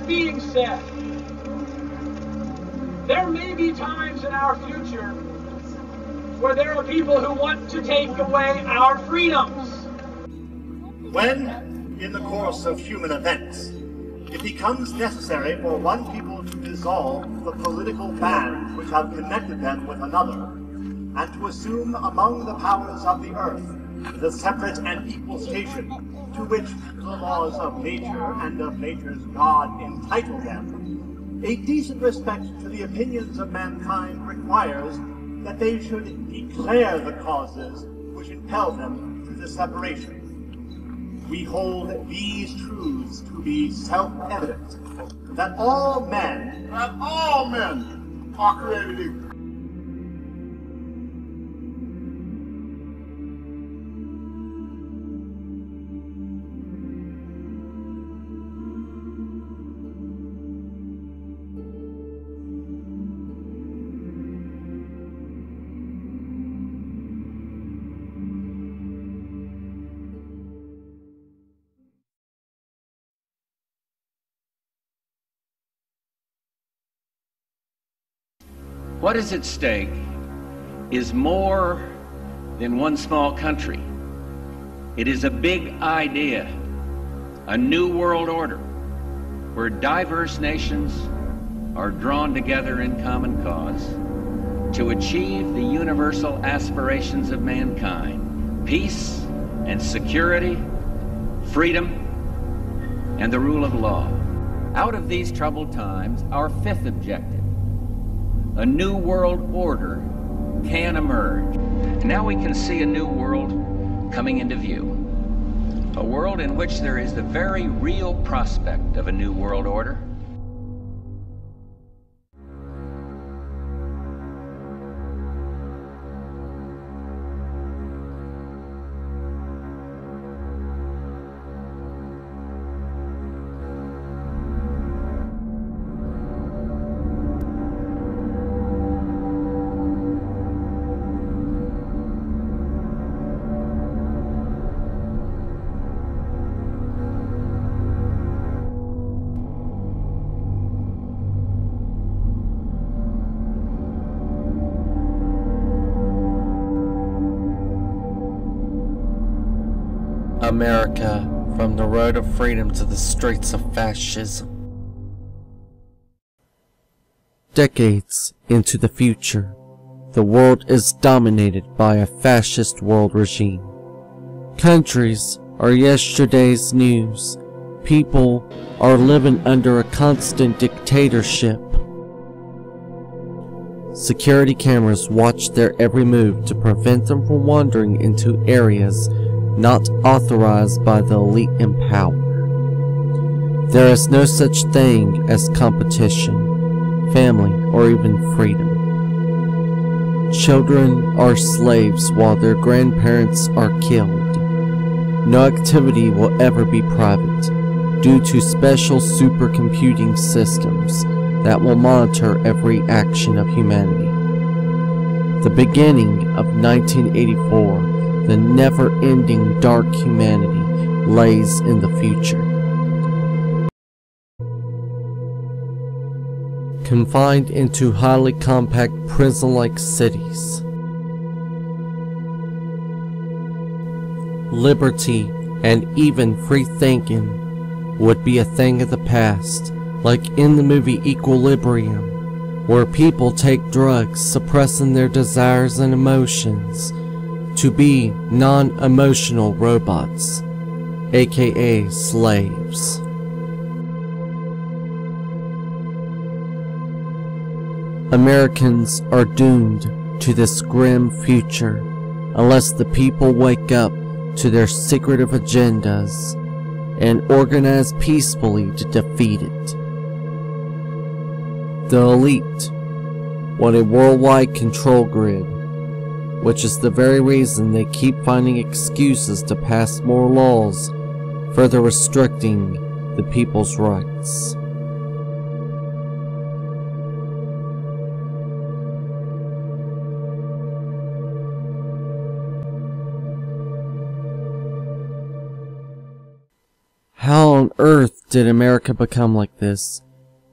That being said, there may be times in our future where there are people who want to take away our freedoms. When, in the course of human events, it becomes necessary for one people to dissolve the political bands which have connected them with another, and to assume among the powers of the earth the separate and equal station to which the laws of nature and of nature's God entitle them, a decent respect to the opinions of mankind requires that they should declare the causes which impel them to the separation. We hold these truths to be self-evident, that all men are created equal. What is at stake is more than one small country. It is a big idea, a new world order, where diverse nations are drawn together in common cause to achieve the universal aspirations of mankind: peace and security, freedom, and the rule of law. Out of these troubled times, our fifth objective, a new world order, can emerge. Now we can see a new world coming into view. A world in which there is the very real prospect of a new world order. America, from the road of freedom to the streets of fascism. Decades into the future, the world is dominated by a fascist world regime. Countries are yesterday's news. People are living under a constant dictatorship. Security cameras watch their every move to prevent them from wandering into areas not authorized by the elite in power. There is no such thing as competition, family, or even freedom. Children are slaves while their grandparents are killed. No activity will ever be private, due to special supercomputing systems that will monitor every action of humanity. The beginning of 1984, the never-ending dark humanity lays in the future. Confined into highly compact prison-like cities. Liberty and even free thinking would be a thing of the past, like in the movie Equilibrium, where people take drugs suppressing their desires and emotions to be non-emotional robots, aka slaves. Americans are doomed to this grim future unless the people wake up to their secretive agendas and organize peacefully to defeat it. The elite want a worldwide control grid, which is the very reason they keep finding excuses to pass more laws, further restricting the people's rights. How on earth did America become like this?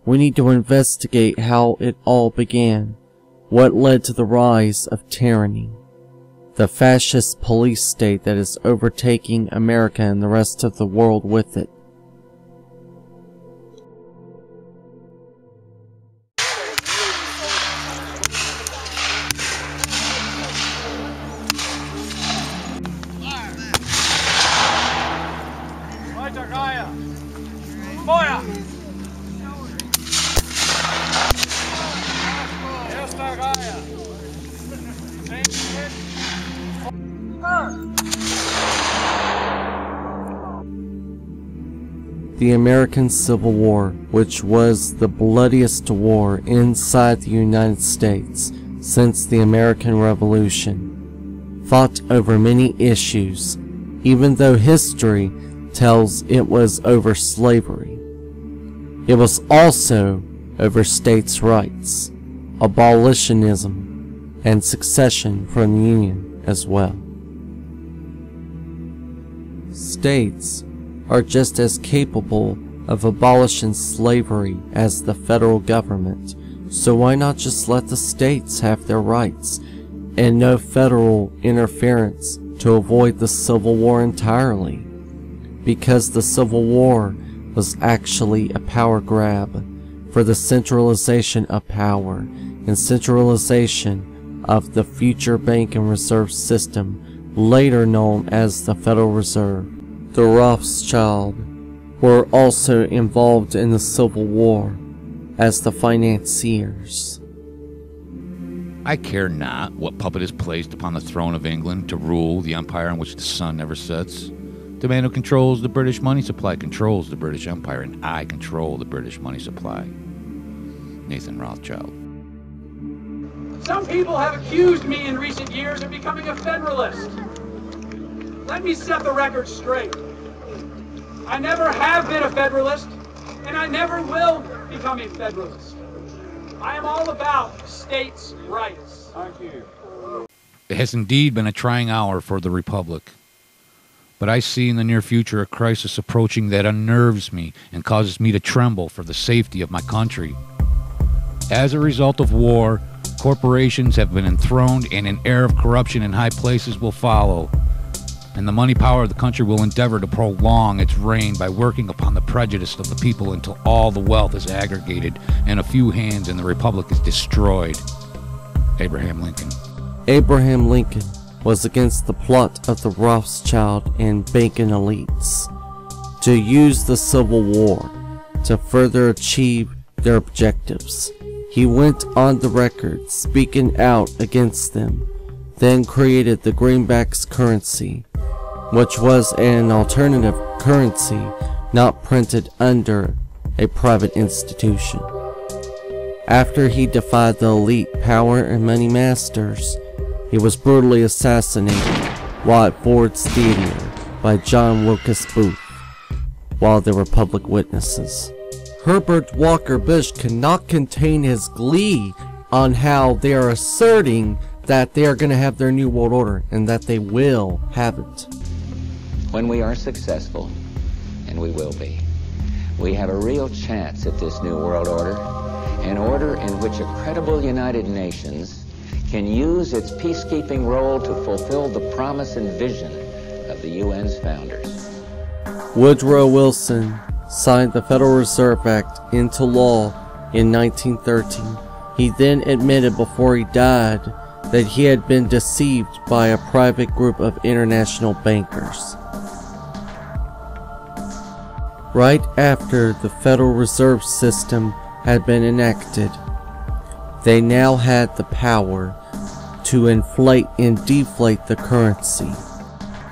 We need to investigate how it all began, what led to the rise of tyranny, the fascist police state that is overtaking America and the rest of the world with it. The American Civil War, which was the bloodiest war inside the United States since the American Revolution, fought over many issues, even though history tells it was over slavery. It was also over states' rights, abolitionism, and secession from the Union as well. States are just as capable of abolishing slavery as the federal government, so why not just let the states have their rights and no federal interference to avoid the Civil War entirely? Because the Civil War was actually a power grab for the centralization of power and centralization of the future bank and reserve system, later known as the Federal Reserve. The Rothschilds were also involved in the Civil War as the financiers. I care not what puppet is placed upon the throne of England to rule the empire on which the sun never sets. The man who controls the British money supply controls the British Empire, and I control the British money supply. Nathan Rothschild. Some people have accused me in recent years of becoming a Federalist. Let me set the record straight. I never have been a Federalist, and I never will become a Federalist. I am all about states' rights. Thank you. It has indeed been a trying hour for the Republic. But I see in the near future a crisis approaching that unnerves me and causes me to tremble for the safety of my country. As a result of war, corporations have been enthroned, and an air of corruption in high places will follow. And the money power of the country will endeavor to prolong its reign by working upon the prejudice of the people until all the wealth is aggregated in a few hands and the Republic is destroyed. Abraham Lincoln. Abraham Lincoln was against the plot of the Rothschild and banking elites to use the Civil War to further achieve their objectives. He went on the record speaking out against them, then created the greenbacks currency, which was an alternative currency not printed under a private institution. After he defied the elite power and money masters, he was brutally assassinated while at Ford's Theater by John Wilkes Booth, while there were public witnesses. Herbert Walker Bush cannot contain his glee on how they are asserting that they are going to have their new world order, and that they will have it. When we are successful, and we will be, we have a real chance at this new world order, an order in which a credible United Nations can use its peacekeeping role to fulfill the promise and vision of the UN's founders. Woodrow Wilson signed the Federal Reserve Act into law in 1913. He then admitted before he died that he had been deceived by a private group of international bankers. Right after the Federal Reserve System had been enacted, they now had the power to inflate and deflate the currency.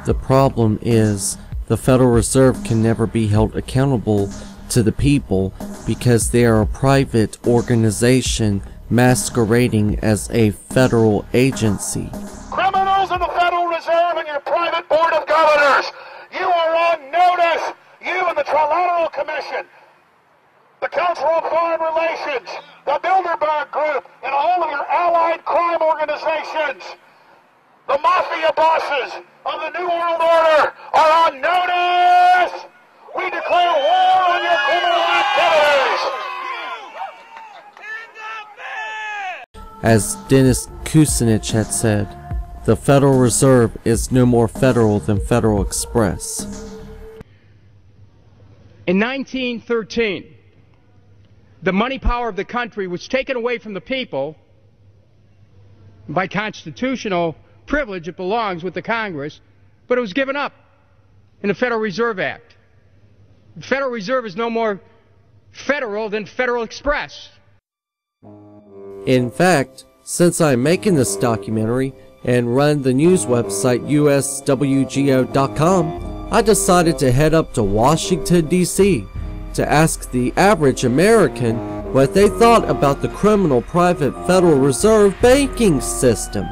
The problem is, the Federal Reserve can never be held accountable to the people because they are a private organization masquerading as a federal agency. Criminals in the Federal Reserve and your private board of governors, you are on notice. You and the Trilateral Commission, the Council on Foreign Relations, the Bilderberg Group, and all of your allied crime organizations, the mafia bosses of the New World Order are on notice. We declare war on your As Dennis Kucinich had said, the Federal Reserve is no more federal than Federal Express. In 1913, the money power of the country was taken away from the people. By constitutional privilege, it belongs with the Congress, but it was given up in the Federal Reserve Act. The Federal Reserve is no more federal than Federal Express. In fact, since I'm making this documentary and run the news website USWGO.com, I decided to head up to Washington, D.C. to ask the average American what they thought about the criminal private Federal Reserve banking system.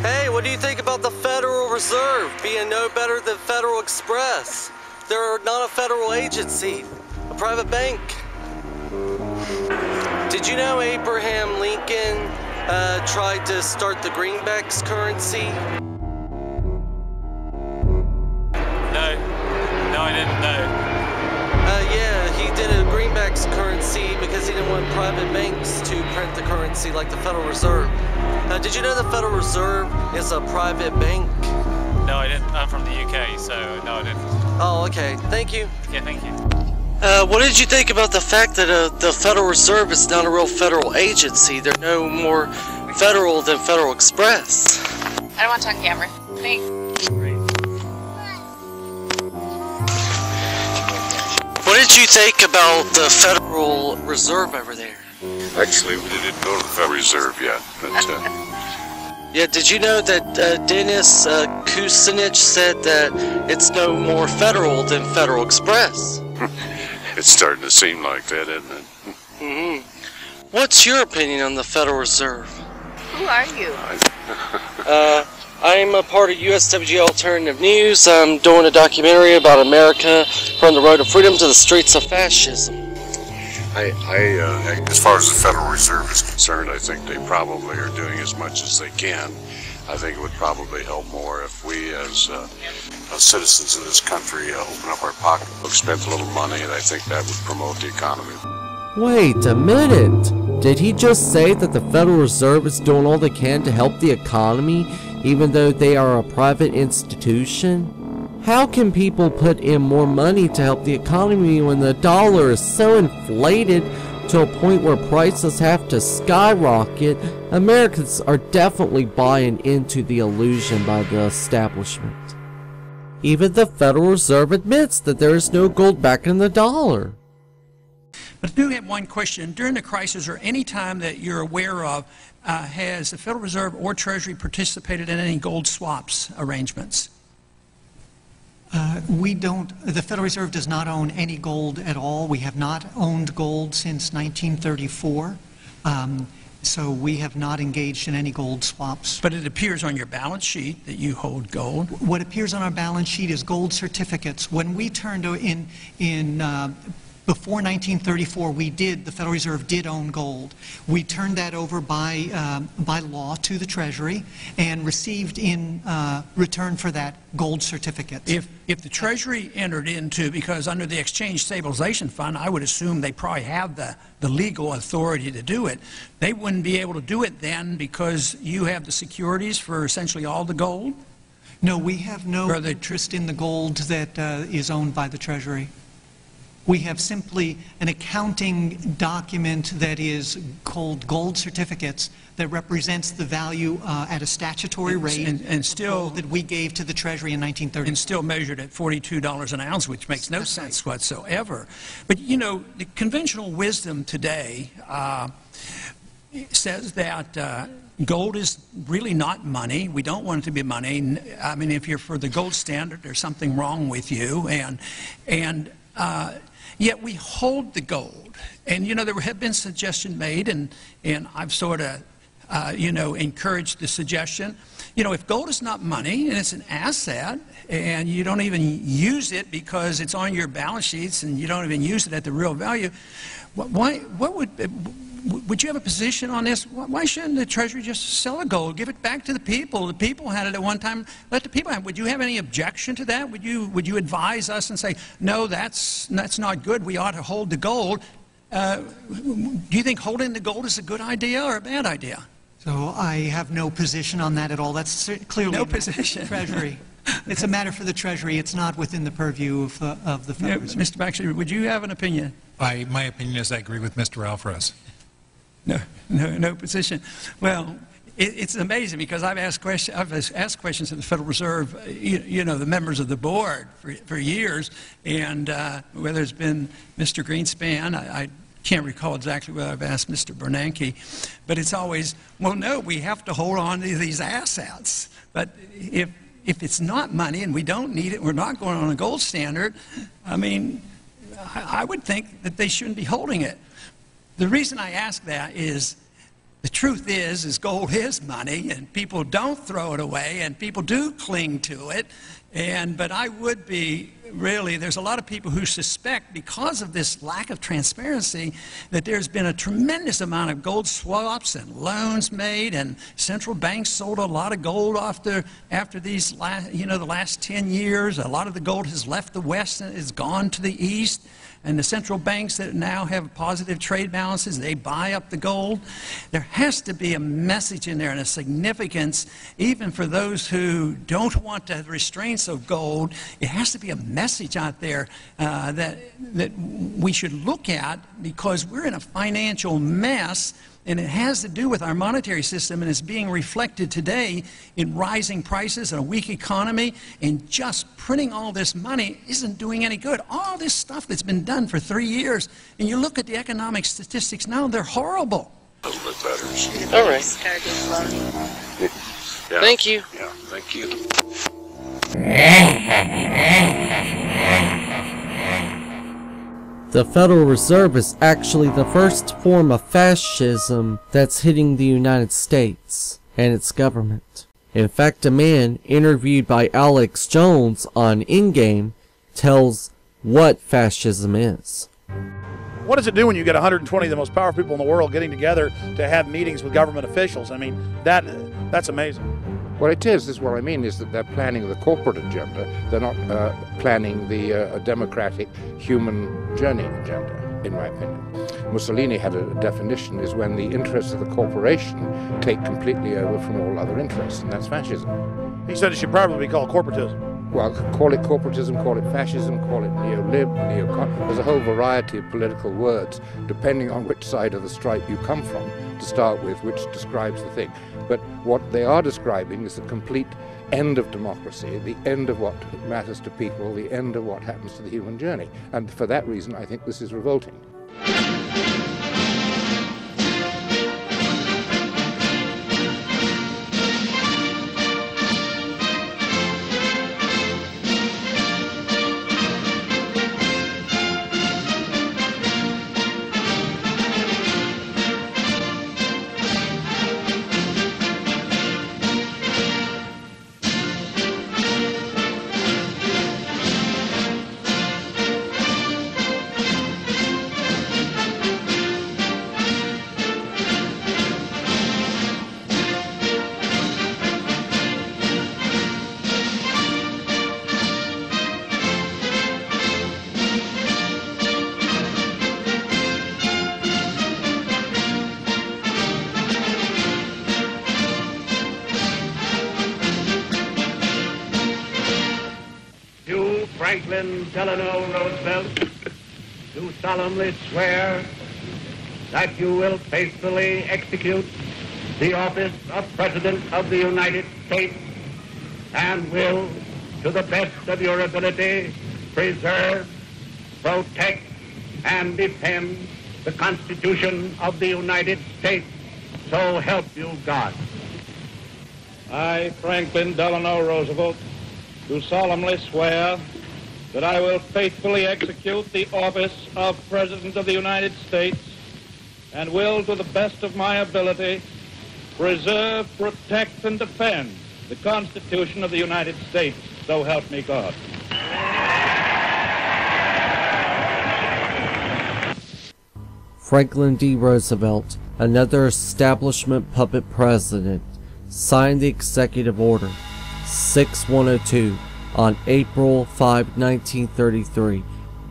Hey, what do you think about the Federal Reserve being no better than Federal Express? They're not a federal agency, a private bank. Did you know Abraham Lincoln tried to start the greenbacks currency? No, I didn't know. Yeah, he did a greenbacks currency because he didn't want private banks to print the currency like the Federal Reserve. Did you know the Federal Reserve is a private bank? No, I didn't. I'm from the UK, so no, I didn't. Oh, okay. Thank you. Yeah, thank you. What did you think about the fact that the Federal Reserve is not a real federal agency? They're no more federal than Federal Express. I don't want to talk camera. Thanks. What did you think about the Federal Reserve over there? Actually, we didn't go to the Federal Reserve yet, but yeah, did you know that Dennis Kucinich said that it's no more federal than Federal Express? it's starting to seem like that, isn't it? Mm-hmm. What's your opinion on the Federal Reserve? Who are you? I'm a part of USWGO Alternative News. I'm doing a documentary about America from the road to freedom to the streets of fascism. As far as the Federal Reserve is concerned, I think they probably are doing as much as they can. I think it would probably help more if we, as citizens of this country, open up our pocketbook, spent a little money, and I think that would promote the economy. Wait a minute! Did he just say that the Federal Reserve is doing all they can to help the economy, even though they are a private institution? How can people put in more money to help the economy when the dollar is so inflated to a point where prices have to skyrocket? Americans are definitely buying into the illusion by the establishment. Even the Federal Reserve admits that there is no gold backing the dollar. But I do have one question. During the crisis or any time that you're aware of, has the Federal Reserve or Treasury participated in any gold swaps arrangements? We don't, the Federal Reserve does not own any gold at all. We have not owned gold since 1934. So we have not engaged in any gold swaps. But it appears on your balance sheet that you hold gold. What appears on our balance sheet is gold certificates. When we turned before 1934, the Federal Reserve did own gold. We turned that over by law to the Treasury and received in return for that gold certificate. If the Treasury entered into, because under the Exchange Stabilization Fund, I would assume they probably have the legal authority to do it. They wouldn't be able to do it then because you have the securities for essentially all the gold? No, we have no interest in the gold that is owned by the Treasury. We have simply an accounting document that is called gold certificates that represents the value at a statutory rate and still that we gave to the Treasury in 1930. And still measured at $42 an ounce, which makes no sense whatsoever. But you know, the conventional wisdom today says that gold is really not money. We don't want it to be money. I mean, if you're for the gold standard, there's something wrong with you. Yet we hold the gold. And, you know, there have been suggestions made, and I've sort of, encouraged the suggestion. You know, if gold is not money and it's an asset and you don't even use it because it's on your balance sheets and you don't even use it at the real value, Would you have a position on this? Why shouldn't the Treasury just sell the gold, give it back to the people? The people had it at one time. Let the people have it. Would you have any objection to that? Would you advise us and say, no, that's not good. We ought to hold the gold. Do you think holding the gold is a good idea or a bad idea? So I have no position on that at all. That's clearly no position. The Treasury. It's a matter for the Treasury. It's not within the purview of the Federal Reserve. Mr. Baxter, would you have an opinion? My opinion is I agree with Mr. Alvarez. No position. Well, it's amazing because I've asked questions of the Federal Reserve, you know, the members of the board for years, and whether it's been Mr. Greenspan, I can't recall exactly whether I've asked Mr. Bernanke, but it's always, well, no, we have to hold on to these assets. But if it's not money and we don't need it, we're not going on a gold standard, I mean, I would think that they shouldn't be holding it. The reason I ask that is the truth is gold is money, and people don't throw it away, and people do cling to it. But I would be really, there's a lot of people who suspect because of this lack of transparency that there's been a tremendous amount of gold swaps and loans made, and central banks sold a lot of gold after these the last 10 years. A lot of the gold has left the West and has gone to the East. And the central banks that now have positive trade balances, they buy up the gold. There has to be a message in there and a significance, even for those who don't want the restraints of gold. It has to be a message out there that we should look at, because we're in a financial mess. And it has to do with our monetary system, and it's being reflected today in rising prices and a weak economy, and just printing all this money isn't doing any good. All this stuff that's been done for 3 years, and you look at the economic statistics now, they're horrible. A little bit better. All right. Yeah. Thank you. Yeah, thank you. The Federal Reserve is actually the first form of fascism that's hitting the United States and its government. In fact, a man interviewed by Alex Jones on Endgame tells what fascism is. What does it do when you get 120 of the most powerful people in the world getting together to have meetings with government officials? I mean, that's amazing. What it is what I mean is that they're planning the corporate agenda. They're not planning the democratic human journey agenda, in my opinion. Mussolini had a definition, is when the interests of the corporation take completely over from all other interests, and that's fascism. He said it should probably be called corporatism. Well, call it corporatism, call it fascism, call it neo-lib, neocon. There's a whole variety of political words, depending on which side of the stripe you come from, to start with, which describes the thing. But what they are describing is the complete end of democracy, the end of what matters to people, the end of what happens to the human journey. And for that reason, I think this is revolting. Franklin Delano Roosevelt, do solemnly swear that you will faithfully execute the office of President of the United States and will, to the best of your ability, preserve, protect, and defend the Constitution of the United States. So help you God. I, Franklin Delano Roosevelt, do solemnly swear that I will faithfully execute the office of President of the United States and will, to the best of my ability, preserve, protect, and defend the Constitution of the United States. So help me God. Franklin D. Roosevelt, another establishment puppet president, signed the Executive Order 6102 on April 5, 1933,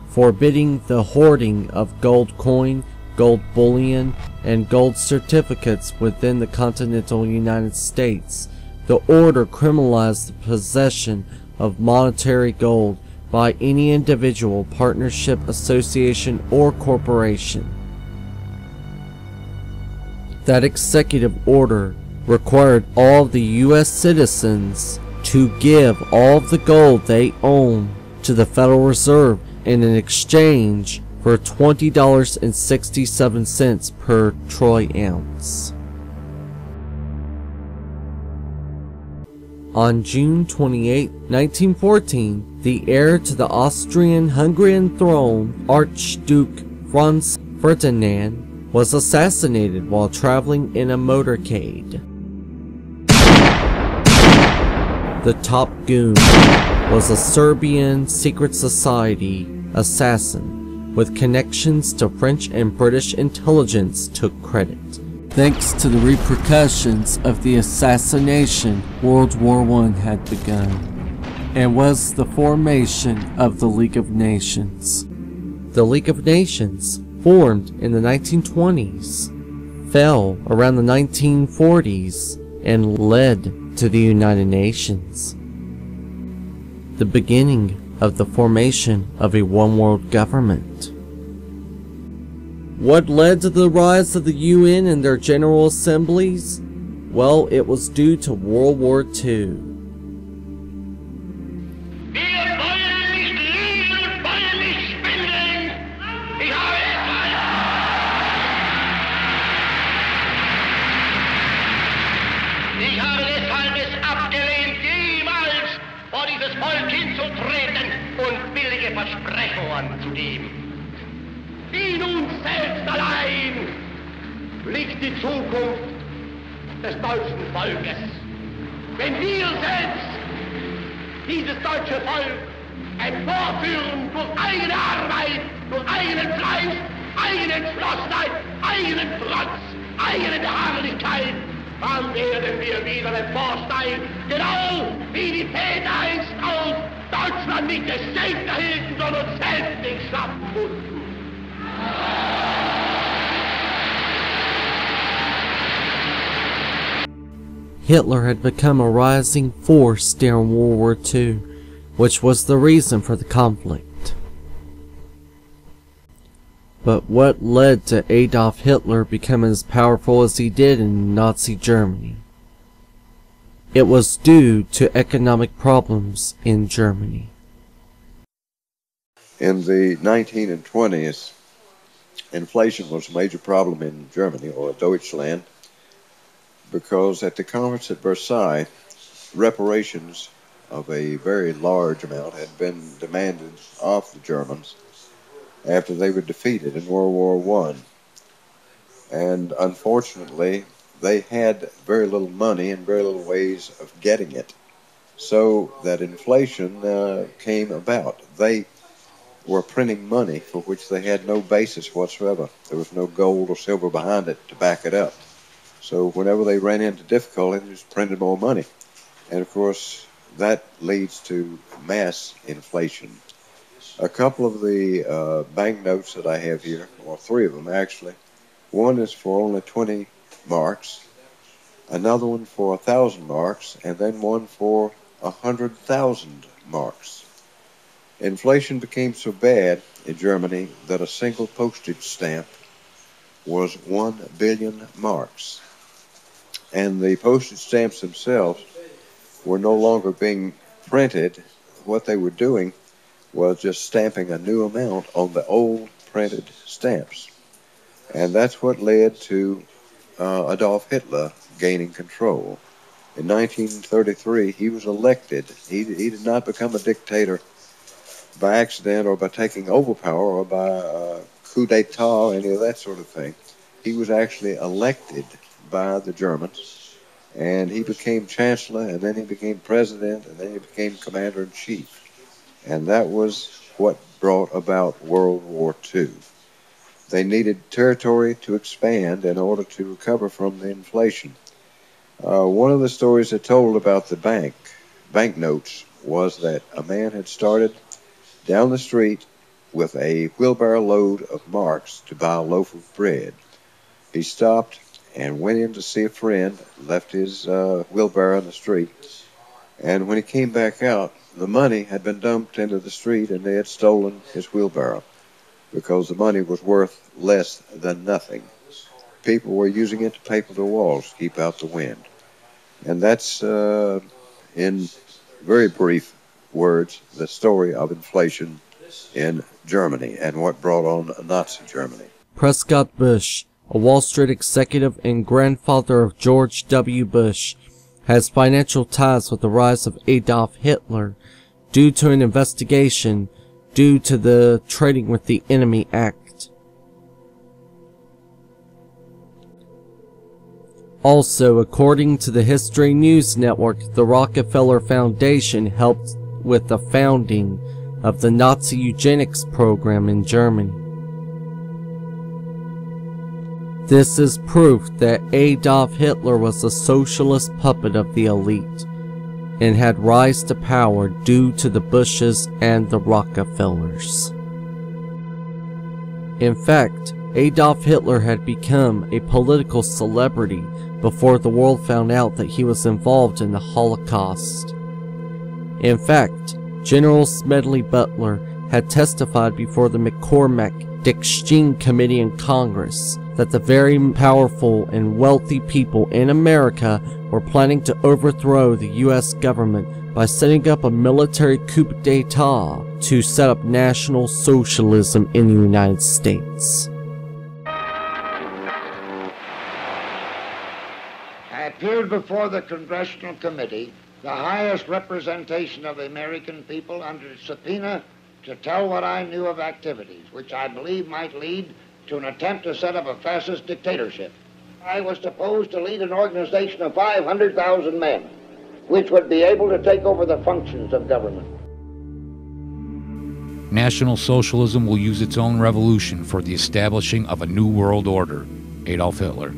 forbidding the hoarding of gold coin, gold bullion, and gold certificates within the continental United States. The order criminalized the possession of monetary gold by any individual, partnership, association, or corporation. That executive order required all the U.S. citizens to give all of the gold they own to the Federal Reserve in exchange for $20.67 per troy ounce. On June 28, 1914, the heir to the Austrian-Hungarian throne, Archduke Franz Ferdinand, was assassinated while traveling in a motorcade. The top goon was a Serbian secret society assassin with connections to French and British intelligence took credit. Thanks to the repercussions of the assassination, World War I had begun, and was the formation of the League of Nations. The League of Nations, formed in the 1920s, fell around the 1940s, and led to the United Nations. The beginning of the formation of a one-world government. What led to the rise of the UN and their General Assemblies? Well, it was due to World War II. Ich habe deshalb es abgelehnt, jemals vor dieses Volk hinzutreten und billige Versprechungen anzugeben. In uns selbst allein liegt die Zukunft des deutschen Volkes. Wenn wir selbst dieses deutsche Volk emporführen durch eigene Arbeit, durch eigenen Fleiß, eigene Entschlossenheit, eigenen Trotz, eigene Beharrlichkeit, dann werden wir wieder emporsteigen, genau wie die Väter einst auch Deutschland nicht geschenkt erhielten, sondern selbst nicht schaffen mussten. Hitler had become a rising force during World War II, which was the reason for the conflict. But what led to Adolf Hitler becoming as powerful as he did in Nazi Germany? It was due to economic problems in Germany. In the 19 and 20s, inflation was a major problem in Germany, or Deutschland, because at the conference at Versailles, reparations of a very large amount had been demanded of the Germans after they were defeated in World War I. And unfortunately, they had very little money and very little ways of getting it. So that inflation came about. They were printing money for which they had no basis whatsoever. There was no gold or silver behind it to back it up. So whenever they ran into difficulty, they just printed more money. And of course, that leads to mass inflation. A couple of the banknotes that I have here, or three of them actually, one is for only 20 marks, another one for 1,000 marks, and then one for 100,000 marks. Inflation became so bad in Germany that a single postage stamp was 1 billion marks. And the postage stamps themselves were no longer being printed. What they were doing was just stamping a new amount on the old printed stamps. And that's what led to Adolf Hitler gaining control. In 1933, he was elected. He did not become a dictator by accident or by taking over power or by coup d'etat or any of that sort of thing. He was actually elected by the Germans, and he became chancellor, and then he became president, and then he became commander-in-chief. And that was what brought about World War II. they needed territory to expand in order to recover from the inflation. One of the stories they told about the banknotes, was that a man had started down the street with a wheelbarrow load of marks to buy a loaf of bread. He stopped and went in to see a friend, left his wheelbarrow in the street, and when he came back out, the money had been dumped into the street and they had stolen his wheelbarrow because the money was worth less than nothing. People were using it to paper the walls to keep out the wind. And that's, in very brief words, the story of inflation in Germany and what brought on Nazi Germany. Prescott Bush, a Wall Street executive and grandfather of George W. Bush, has financial ties with the rise of Adolf Hitler due to an investigation due to the Trading with the Enemy Act. Also, according to the History News Network, the Rockefeller Foundation helped with the founding of the Nazi eugenics program in Germany. This is proof that Adolf Hitler was a socialist puppet of the elite and had rise to power due to the Bushes and the Rockefellers. In fact, Adolf Hitler had become a political celebrity before the world found out that he was involved in the Holocaust. In fact, General Smedley Butler had testified before the McCormack-Dick-Sheen Committee in Congress that the very powerful and wealthy people in America were planning to overthrow the U.S. government by setting up a military coup d'etat to set up National Socialism in the United States. I appeared before the Congressional Committee, the highest representation of the American people, under subpoena to tell what I knew of activities which I believe might lead to an attempt to set up a fascist dictatorship. I was supposed to lead an organization of 500,000 men, which would be able to take over the functions of government. National Socialism will use its own revolution for the establishing of a new world order. Adolf Hitler.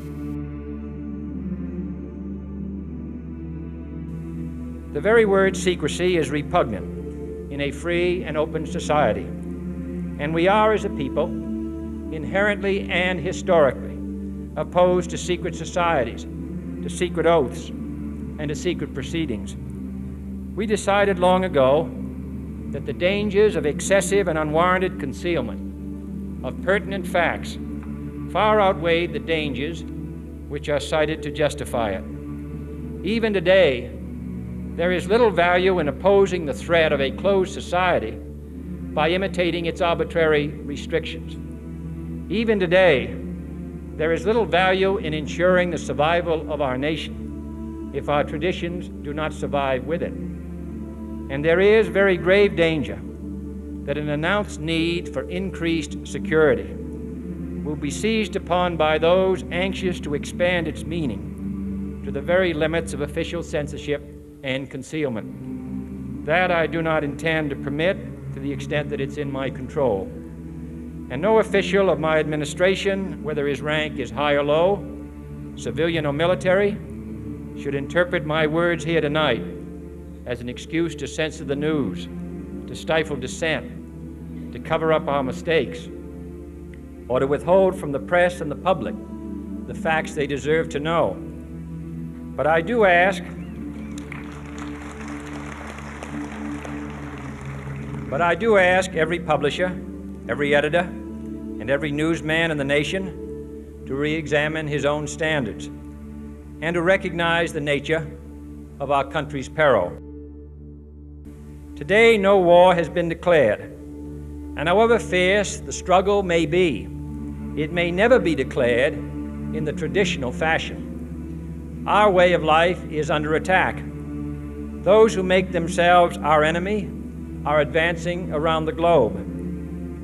The very word secrecy is repugnant in a free and open society, and we are, as a people, inherently and historically opposed to secret societies, to secret oaths, and to secret proceedings. We decided long ago that the dangers of excessive and unwarranted concealment of pertinent facts far outweighed the dangers which are cited to justify it. Even today, there is little value in opposing the threat of a closed society by imitating its arbitrary restrictions. Even today, there is little value in ensuring the survival of our nation if our traditions do not survive with it. And there is very grave danger that an announced need for increased security will be seized upon by those anxious to expand its meaning to the very limits of official censorship and concealment. That I do not intend to permit to the extent that it's in my control. And no official of my administration, whether his rank is high or low, civilian or military, should interpret my words here tonight as an excuse to censor the news, to stifle dissent, to cover up our mistakes, or to withhold from the press and the public the facts they deserve to know. But I do ask every publisher, every editor, and every newsman in the nation to re-examine his own standards and to recognize the nature of our country's peril. Today, no war has been declared, and however fierce the struggle may be, it may never be declared in the traditional fashion. Our way of life is under attack. Those who make themselves our enemy are advancing around the globe.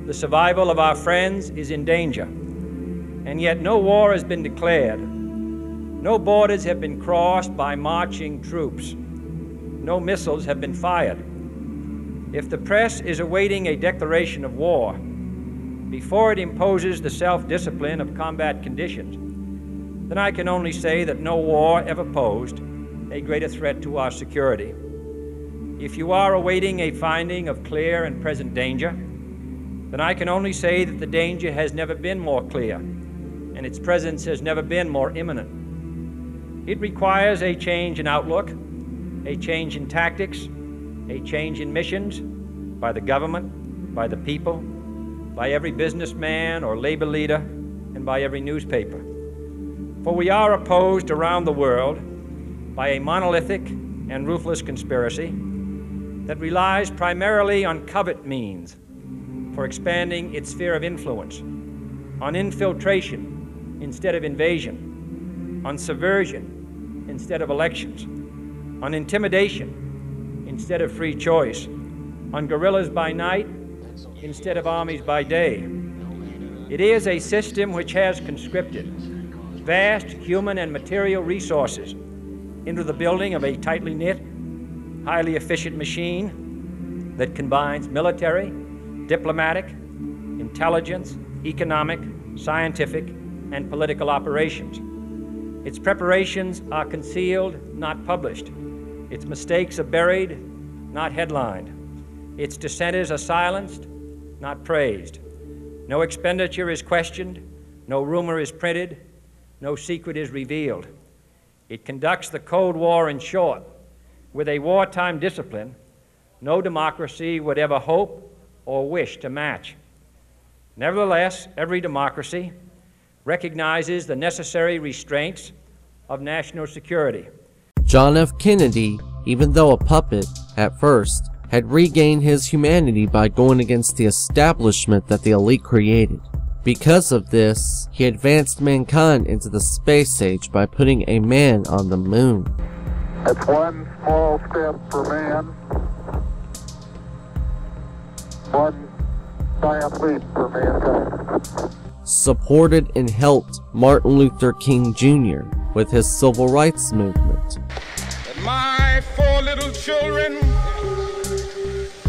The survival of our friends is in danger, and yet no war has been declared. No borders have been crossed by marching troops. No missiles have been fired. If the press is awaiting a declaration of war, before it imposes the self-discipline of combat conditions, then I can only say that no war ever posed a greater threat to our security. If you are awaiting a finding of clear and present danger, then I can only say that the danger has never been more clear, and its presence has never been more imminent. It requires a change in outlook, a change in tactics, a change in missions by the government, by the people, by every businessman or labor leader, and by every newspaper. For we are opposed around the world by a monolithic and ruthless conspiracy that relies primarily on covert means for expanding its sphere of influence, on infiltration instead of invasion, on subversion instead of elections, on intimidation instead of free choice, on guerrillas by night instead of armies by day. It is a system which has conscripted vast human and material resources into the building of a tightly knit, highly efficient machine that combines military, diplomatic, intelligence, economic, scientific, and political operations. Its preparations are concealed, not published. Its mistakes are buried, not headlined. Its dissenters are silenced, not praised. No expenditure is questioned, no rumor is printed, no secret is revealed. It conducts the Cold War, in short, with a wartime discipline no democracy would ever hope or wish to match. Nevertheless, every democracy recognizes the necessary restraints of national security. John F. Kennedy, even though a puppet at first, had regained his humanity by going against the establishment that the elite created. Because of this, he advanced mankind into the space age by putting a man on the moon. That's one small step for man, one giant leap for mankind. Supported and helped Martin Luther King Jr. with his civil rights movement. That my 4 little children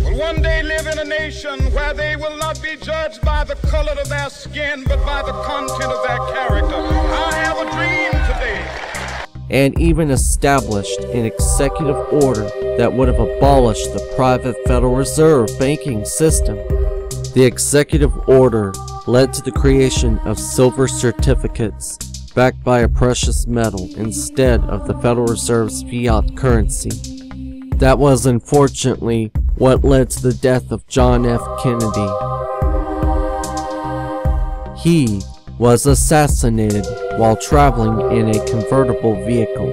will one day live in a nation where they will not be judged by the color of their skin, but by the content of their character. I have a dream today. And even established an executive order that would have abolished the private Federal Reserve banking system. The executive order led to the creation of silver certificates backed by a precious metal instead of the Federal Reserve's fiat currency. That was unfortunately what led to the death of John F. Kennedy. He was assassinated while traveling in a convertible vehicle,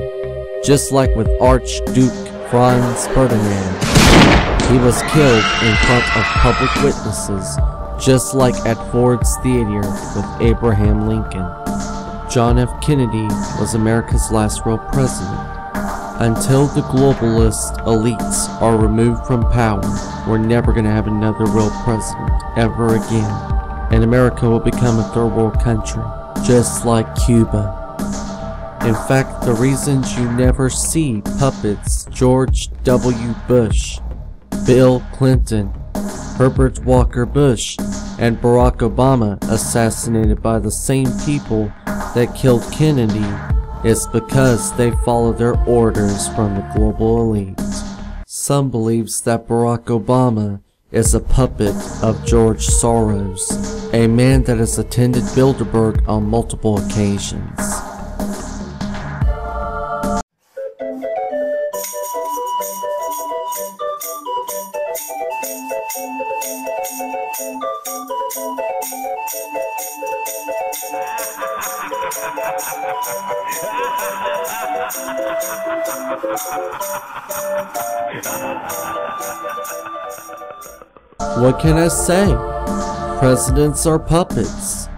just like with Archduke Franz Ferdinand. He was killed in front of public witnesses, just like at Ford's Theater with Abraham Lincoln. John F. Kennedy was America's last real president. Until the globalist elites are removed from power, we're never going to have another real president ever again. And America will become a third world country, just like Cuba. In fact, the reasons you never see puppets George W. Bush, Bill Clinton, Herbert Walker Bush, and Barack Obama assassinated by the same people that killed Kennedy is because they follow their orders from the global elite. Some believes that Barack Obama is a puppet of George Soros, a man that has attended Bilderberg on multiple occasions. What can I say? Presidents are puppets.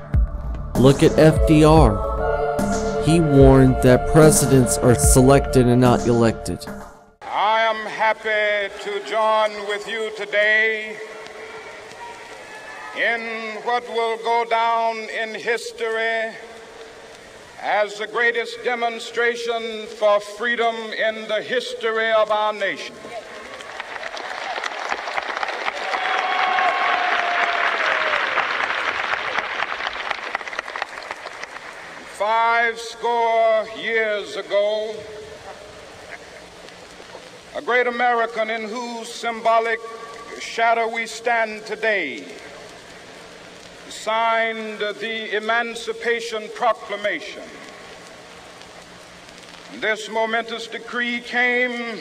Look at FDR. He warned that presidents are selected and not elected. I am happy to join with you today in what will go down in history as the greatest demonstration for freedom in the history of our nation. 50 years ago, a great American in whose symbolic shadow we stand today signed the Emancipation Proclamation. This momentous decree came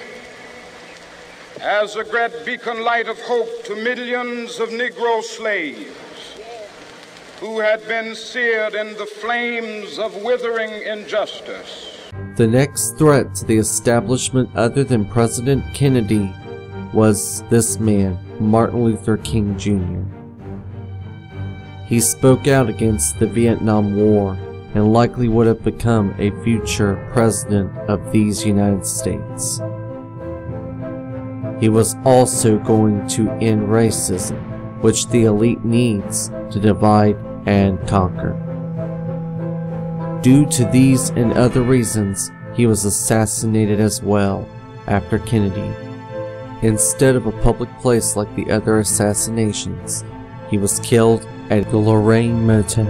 as a great beacon light of hope to millions of Negro slaves who had been seared in the flames of withering injustice. The next threat to the establishment other than President Kennedy was this man, Martin Luther King Jr. He spoke out against the Vietnam War and likely would have become a future president of these United States. He was also going to end racism, which the elite needs to divide and conquer. Due to these and other reasons, he was assassinated as well after Kennedy. Instead of a public place like the other assassinations, he was killed at the Lorraine Motel.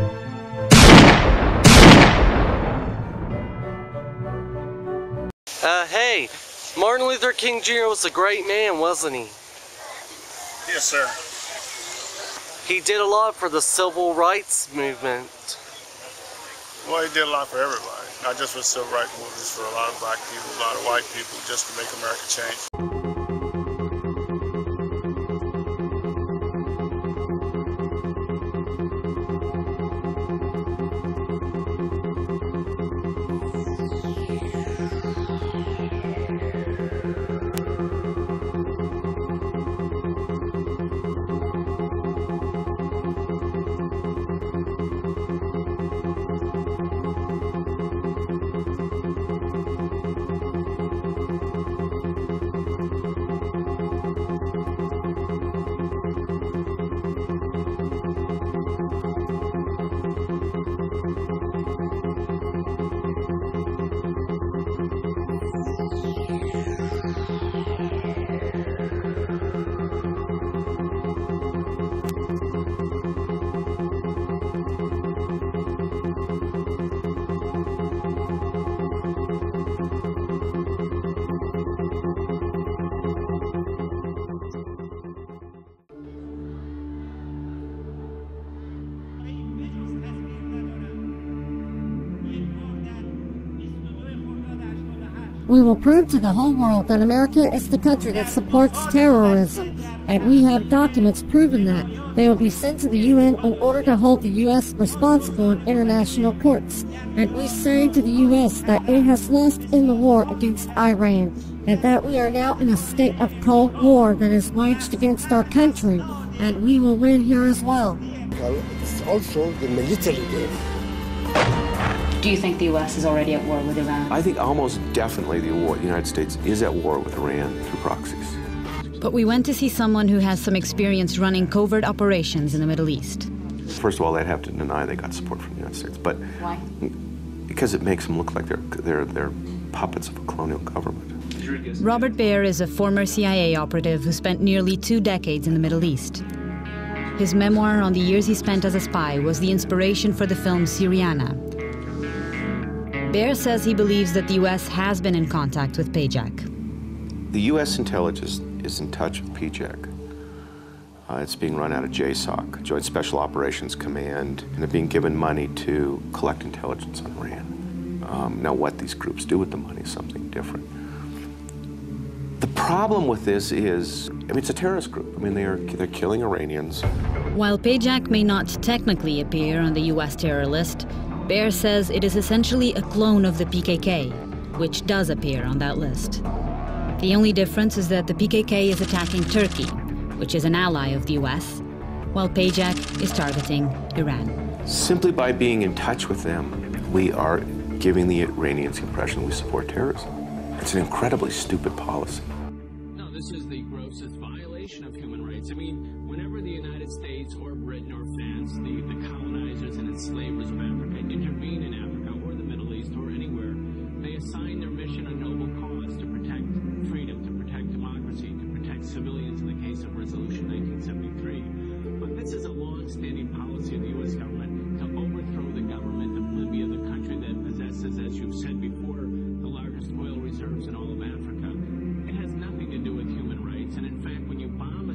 Hey, Martin Luther King Jr. was a great man, wasn't he? Yes, sir. He did a lot for the civil rights movement. Well, he did a lot for everybody, not just for civil rights movements, for a lot of black people, a lot of white people, just to make America change. We will prove to the whole world that America is the country that supports terrorism, and we have documents proving that. They will be sent to the UN in order to hold the U.S. responsible in international courts. And we say to the U.S. that it has lost in the war against Iran, and that we are now in a state of Cold War that is waged against our country, and we will win here as well. It's also the military game. Do you think the U.S. is already at war with Iran? I think almost definitely the United States is at war with Iran through proxies. But we went to see someone who has some experience running covert operations in the Middle East. First of all, they'd have to deny they got support from the United States. But why? Because it makes them look like they're puppets of a colonial government. Robert Baer is a former CIA operative who spent nearly 2 decades in the Middle East. His memoir on the years he spent as a spy was the inspiration for the film Syriana. Baer says he believes that the U.S. has been in contact with PAJAK. The U.S. intelligence is in touch with PAJAK. It's being run out of JSOC, Joint Special Operations Command, and they're being given money to collect intelligence on Iran. Now, what these groups do with the money is something different. The problem with this is, it's a terrorist group. They're killing Iranians. While PAJAK may not technically appear on the U.S. terror list, Baer says it is essentially a clone of the PKK, which does appear on that list. The only difference is that the PKK is attacking Turkey, which is an ally of the U.S., while PAJAK is targeting Iran. Simply by being in touch with them, we are giving the Iranians the impression we support terrorism. It's an incredibly stupid policy. No, this is the grossest violation of human rights. Whenever the United States or Britain or France, the colonizers and enslavers of Africa, intervene in Africa or the Middle East or anywhere, they assign their mission a noble cause to protect freedom, to protect democracy, to protect civilians in the case of Resolution 1973. But this is a long-standing policy of the U.S. government to overthrow the government of Libya, the country that U.S. is, as you've said before, the largest oil reserves in all of Africa. It has nothing to do with human rights. And in fact, when you bomb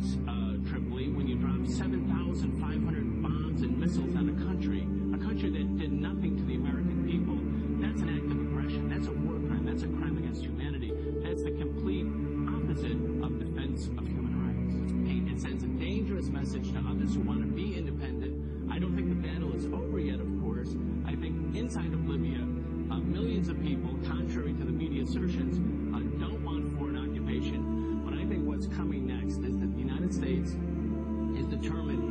Tripoli, when you drop 7,500 bombs and missiles on a country that did nothing to the American people, that's an act of aggression. That's a war crime. That's a crime against humanity. That's the complete opposite of defense of human rights. It sends a dangerous message to others who want to be independent. I don't think the battle is over yet, of course. I think inside of Libya, millions of people, contrary to the media assertions, don't want foreign occupation. But I think what's coming next is that the United States is determined,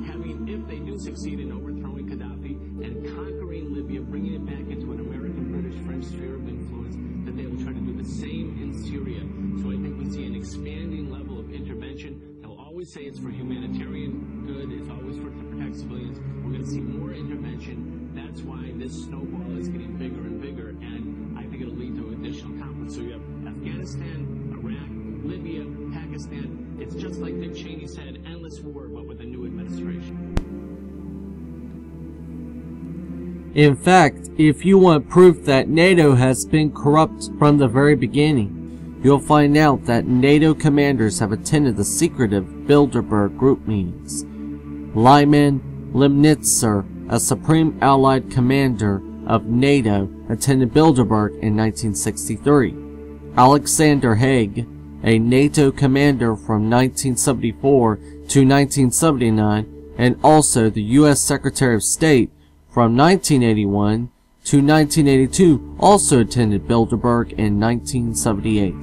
if they do succeed in overthrowing Gaddafi and conquering Libya, bringing it back into an American, British, French sphere of influence, that they will try to do the same in Syria. So I think we see an expanding level of intervention. They'll always say it's for humanitarian good. It's always to protect civilians. We're going to see more intervention. That's why this snowball is getting bigger and bigger, and I think it'll lead to additional conflict. So you have Afghanistan, Iraq, Libya, Pakistan. It's just like Dick Cheney said, endless war, but with a new administration. In fact, if you want proof that NATO has been corrupt from the very beginning, you'll find out that NATO commanders have attended the secretive Bilderberg group meetings. Lyman Lemnitzer, a Supreme Allied Commander of NATO, attended Bilderberg in 1963. Alexander Haig, a NATO commander from 1974 to 1979, and also the U.S. Secretary of State from 1981 to 1982, also attended Bilderberg in 1978.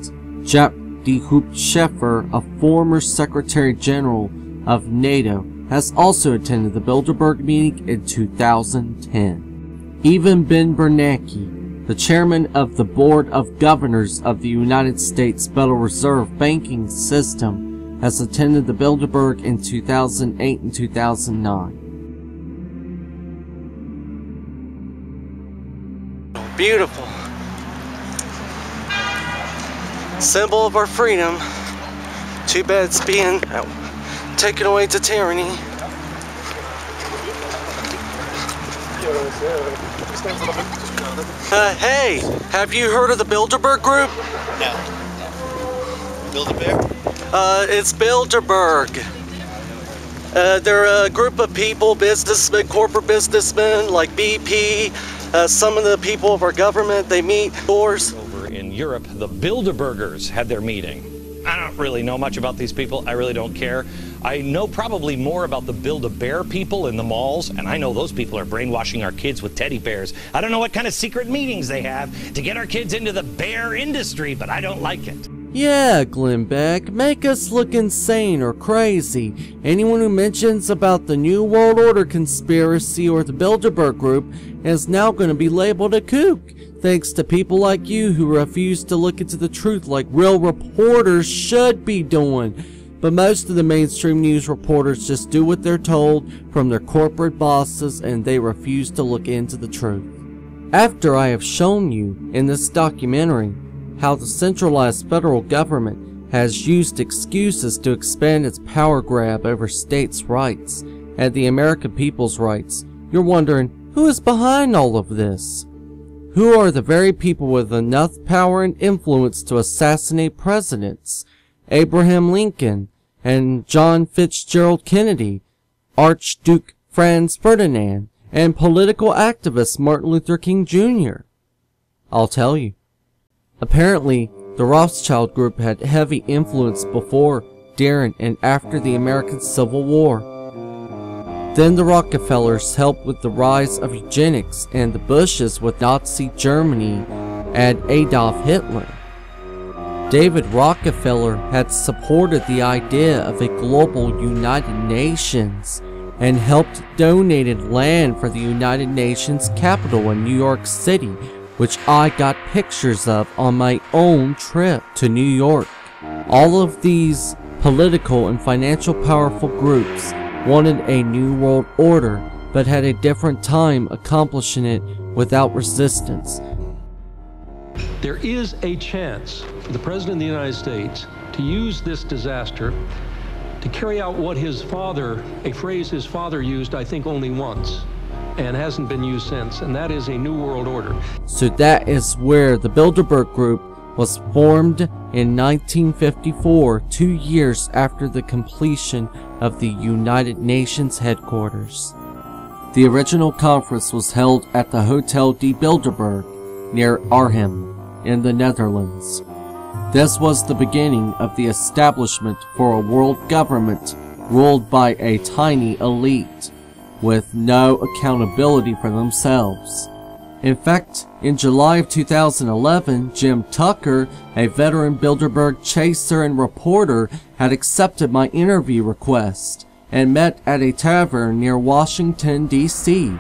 Jaap de Hoop Scheffer, a former Secretary General of NATO, has also attended the Bilderberg meeting in 2010. Even Ben Bernanke, the chairman of the Board of Governors of the United States Federal Reserve Banking System, has attended the Bilderberg in 2008 and 2009. Beautiful. Symbol of our freedom. Too bad it's being taken away to tyranny. Hey, have you heard of the Bilderberg group? No. Bilderberg? It's Bilderberg. They're a group of people, businessmen, corporate businessmen like BP, some of the people of our government, they meet doors. Over in Europe, the Bilderbergers had their meeting. I don't really know much about these people. I really don't care. I know probably more about the Build-A-Bear people in the malls, and I know those people are brainwashing our kids with teddy bears. I don't know what kind of secret meetings they have to get our kids into the bear industry, but I don't like it. Yeah, Glenn Beck, make us look insane or crazy. Anyone who mentions about the New World Order conspiracy or the Bilderberg group is now going to be labeled a kook, thanks to people like you who refuse to look into the truth like real reporters should be doing. But most of the mainstream news reporters just do what they're told from their corporate bosses, and they refuse to look into the truth. After I have shown you in this documentary how the centralized federal government has used excuses to expand its power grab over states' rights and the American people's rights, you're wondering, who is behind all of this? Who are the very people with enough power and influence to assassinate presidents? Abraham Lincoln and John Fitzgerald Kennedy, Archduke Franz Ferdinand, and political activist Martin Luther King Jr. I'll tell you. Apparently, the Rothschild Group had heavy influence before, during, and after the American Civil War. Then the Rockefellers helped with the rise of eugenics, and the Bushes with Nazi Germany and Adolf Hitler. David Rockefeller had supported the idea of a global United Nations and helped donated land for the United Nations Capitol in New York City, which I got pictures of on my own trip to New York. All of these political and financial powerful groups wanted a new world order, but had a different time accomplishing it without resistance. There is a chance for the President of the United States to use this disaster to carry out what his father, a phrase his father used I think only once, and hasn't been used since, and that is a New World Order. So that is where the Bilderberg Group was formed in 1954, 2 years after the completion of the United Nations headquarters. The original conference was held at the Hotel de Bilderberg near Arnhem in the Netherlands. This was the beginning of the establishment for a world government ruled by a tiny elite with no accountability for themselves. In fact, in July of 2011, Jim Tucker, a veteran Bilderberg chaser and reporter, had accepted my interview request and met at a tavern near Washington, D.C.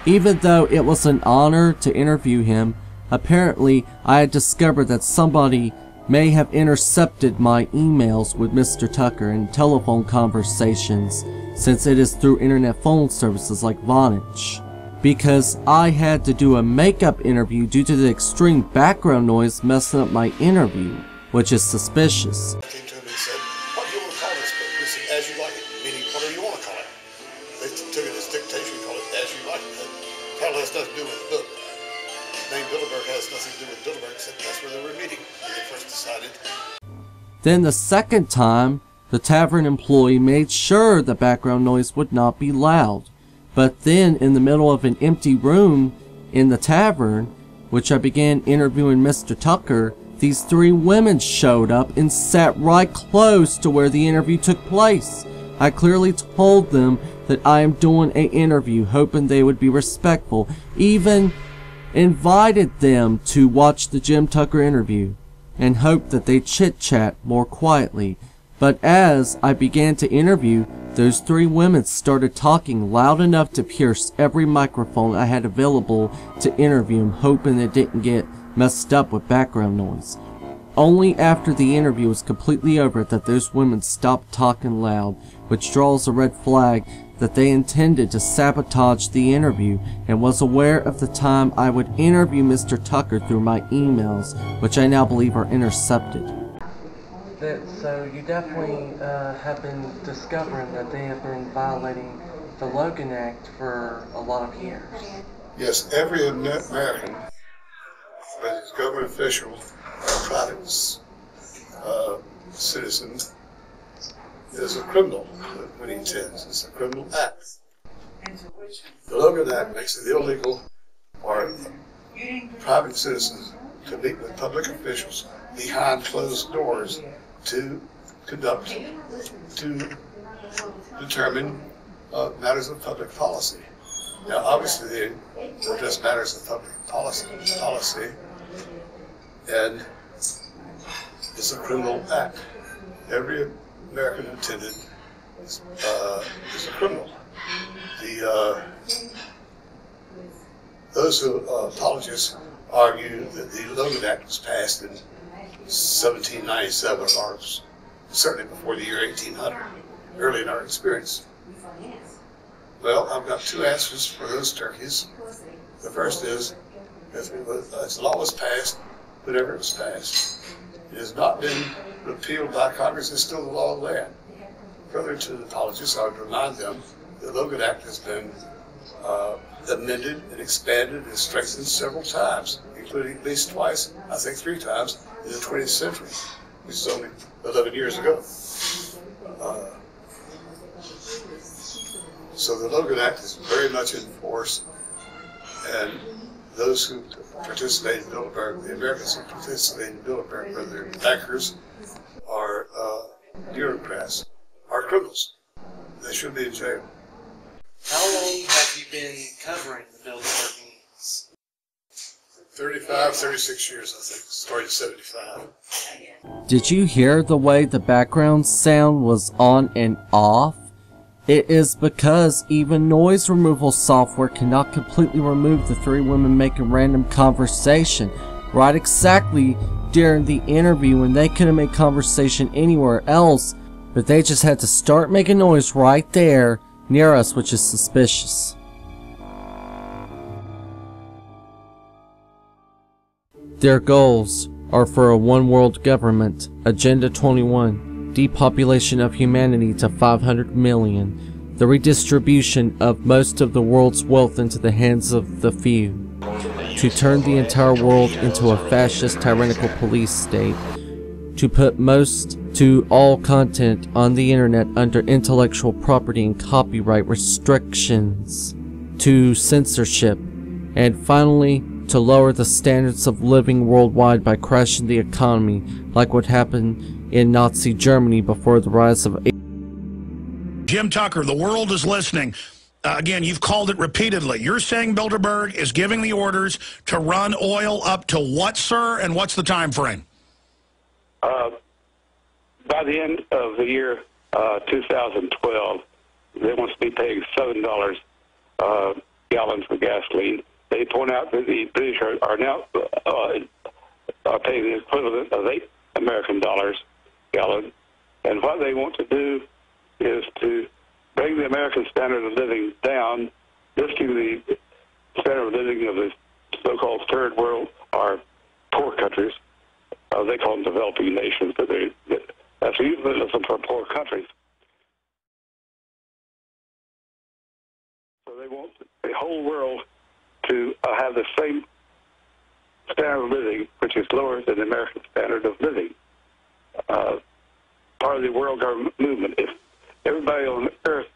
Even though it was an honor to interview him, apparently I had discovered that somebody may have intercepted my emails with Mr. Tucker and telephone conversations, since it is through internet phone services like Vonage. Because I had to do a makeup interview due to the extreme background noise messing up my interview, which is suspicious. Came to him and said, "What do you want to call this book?" He said, "As You Like It," meaning whatever you want to call it. They took it as dictation and called it As You Like It. It probably has nothing to do with the book. The name Bilderberg has nothing to do with Bilderberg, except that's where they were meeting when they first decided. Then the second time, the tavern employee made sure the background noise would not be loud. But then, in the middle of an empty room in the tavern, which I began interviewing Mr. Tucker, these three women showed up and sat right close to where the interview took place. I clearly told them that I am doing an interview, hoping they would be respectful, even invited them to watch the Jim Tucker interview, and hoped that they'd chit-chat more quietly. But as I began to interview, those three women started talking loud enough to pierce every microphone I had available to interview them, hoping it didn't get messed up with background noise. Only after the interview was completely over that those women stopped talking loud, which draws a red flag that they intended to sabotage the interview and was aware of the time I would interview Mr. Tucker through my emails, which I now believe are intercepted. So you definitely have been discovering that they have been violating the Logan Act for a lot of years. Yes, every American, whether it's government official or private citizen, is a criminal when he intends. It's a criminal act. The Logan Act makes it illegal for private citizens to meet with public officials behind closed doors to determine matters of public policy. Now, obviously, they address matters of public policy, and it's a criminal act. Every American intended is a criminal. Those apologists argue that the Logan Act was passed in 1797, or certainly before the year 1800, early in our experience. Well, I've got two answers for those turkeys. The first is, as the law was passed, whenever it was passed, it has not been repealed by Congress. It's still the law of the land. Further to the apologists, I would remind them the Logan Act has been amended and expanded and strengthened several times, including at least twice, I think 3 times, in the 20th century, which is only 11 years ago. So the Logan Act is very much in force, and those who participate in Bilderberg, the Americans who participate in Bilderberg, whether they're bankers or bureaucrats, are criminals. They should be in jail. How long have you been covering the Bilderberg meetings? 35, 36 years, I think. Started in 75. Did you hear the way the background sound was on and off? It is because even noise removal software cannot completely remove the 3 women making random conversation right exactly during the interview when they could have made conversation anywhere else, but they just had to start making noise right there near us, which is suspicious. Their goals are for a one-world government, Agenda 21, depopulation of humanity to 500 million, the redistribution of most of the world's wealth into the hands of the few, to turn the entire world into a fascist tyrannical police state, to put all content on the internet under intellectual property and copyright restrictions, to censorship, and finally to lower the standards of living worldwide by crashing the economy like what happened in Nazi Germany before the rise of Jim Tucker, the world is listening. Again, you've called it repeatedly. You're saying Bilderberg is giving the orders to run oil up to what, sir, and what's the time frame? By the end of the year 2012, they want to be paying $7 gallons for gasoline. They point out that the British are now paying the equivalent of $8 American gallon. And what they want to do is to bring the American standard of living down, lifting the standard of living of the so-called third world or poor countries. They call them developing nations, but that's a euphemism for poor countries. So they want the whole world to have the same standard of living, which is lower than the American standard of living. Part of the world government movement. If everybody on earth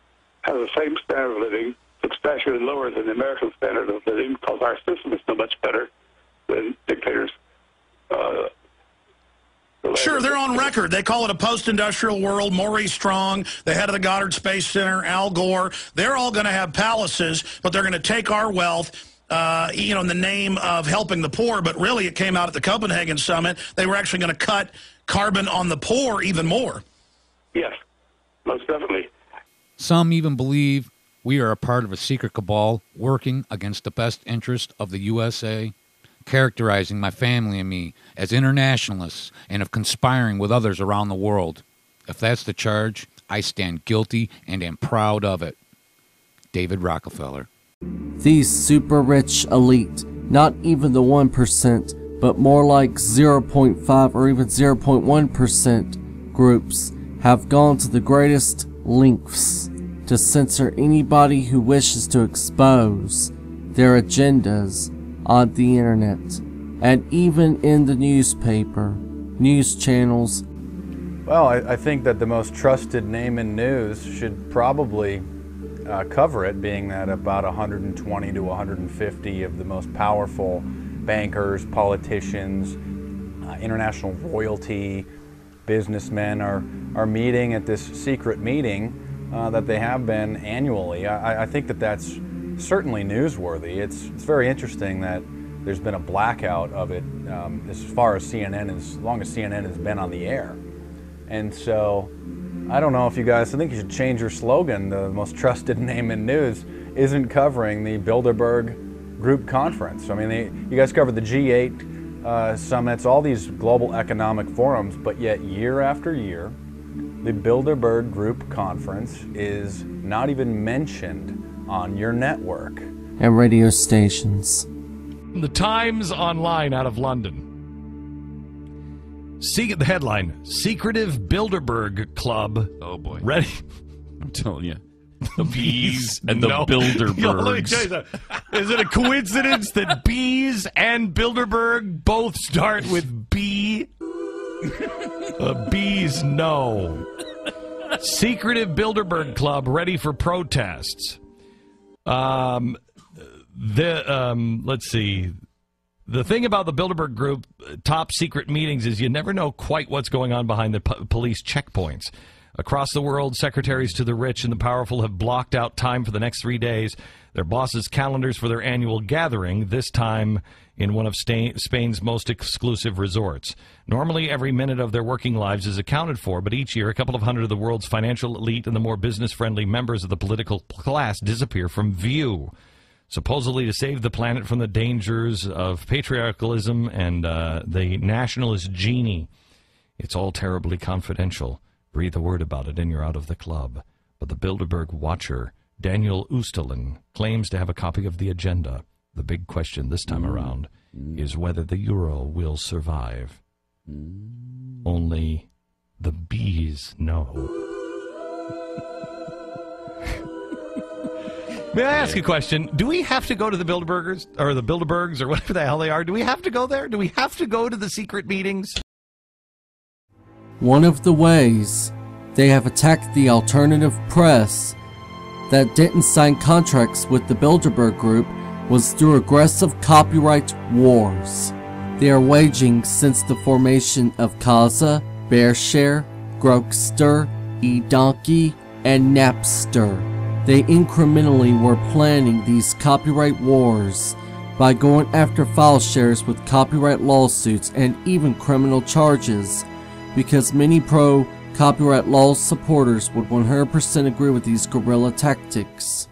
has the same standard of living, substantially lower than the American standard of living, because our system is so much better than dictators. Sure, they're on record. They call it a post-industrial world. Maurice Strong, the head of the Goddard Space Center, Al Gore, they're all going to have palaces, but they're going to take our wealth, in the name of helping the poor. But really, it came out at the Copenhagen summit. They were actually going to cut carbon on the poor even more. Yes, most definitely. Some even believe we are a part of a secret cabal working against the best interest of the USA, characterizing my family and me as internationalists and of conspiring with others around the world. If that's the charge, I stand guilty and am proud of it. David Rockefeller. These super rich elite, not even the 1%, but more like 0.5 or even 0.1% groups, have gone to the greatest lengths to censor anybody who wishes to expose their agendas on the internet, and even in the newspaper, news channels. Well, I think that the most trusted name in news should probably cover it, being that about 120 to 150 of the most powerful bankers, politicians, international royalty, businessmen are meeting at this secret meeting that they have been annually. I think that that's certainly newsworthy. It's very interesting that there's been a blackout of it as far as as long as CNN has been on the air. And so, I don't know if you guys, I think you should change your slogan. The most trusted name in news isn't covering the Bilderberg Group Conference. I mean, you guys covered the G8 summits, all these global economic forums, but yet year after year, the Bilderberg Group Conference is not even mentioned on your network. And radio stations. The Times Online out of London. The headline, Secretive Bilderberg Club. Oh boy. Ready? I'm telling you. The bees and the Bilderbergs. Yo, let me tell you that. Is it a coincidence that bees and Bilderberg both start with B? Bees, no. Secretive Bilderberg Club ready for protests. Let's see. The thing about the Bilderberg Group top secret meetings is you never know quite what's going on behind the police checkpoints. Across the world, secretaries to the rich and the powerful have blocked out time for the next 3 days. Their bosses' calendars for their annual gathering, this time in one of Spain's most exclusive resorts. Normally, every minute of their working lives is accounted for, but each year, a couple of hundred of the world's financial elite and the more business-friendly members of the political class disappear from view, supposedly to save the planet from the dangers of patriarchalism and the nationalist genie. It's all terribly confidential. Breathe a word about it and you're out of the club. But the Bilderberg watcher, Daniel Oostelin, claims to have a copy of the agenda. The big question this time around is whether the euro will survive. Only the bees know. May I ask a question? Do we have to go to the Bilderbergers, or the Bilderbergs, or whatever the hell they are? Do we have to go there? Do we have to go to the secret meetings? One of the ways they have attacked the alternative press that didn't sign contracts with the Bilderberg Group was through aggressive copyright wars. They are waging since the formation of Kazaa, Bearshare, Grokster, eDonkey, and Napster. They incrementally were planning these copyright wars by going after file shares with copyright lawsuits and even criminal charges, because many pro-copyright law supporters would 100% agree with these guerrilla tactics.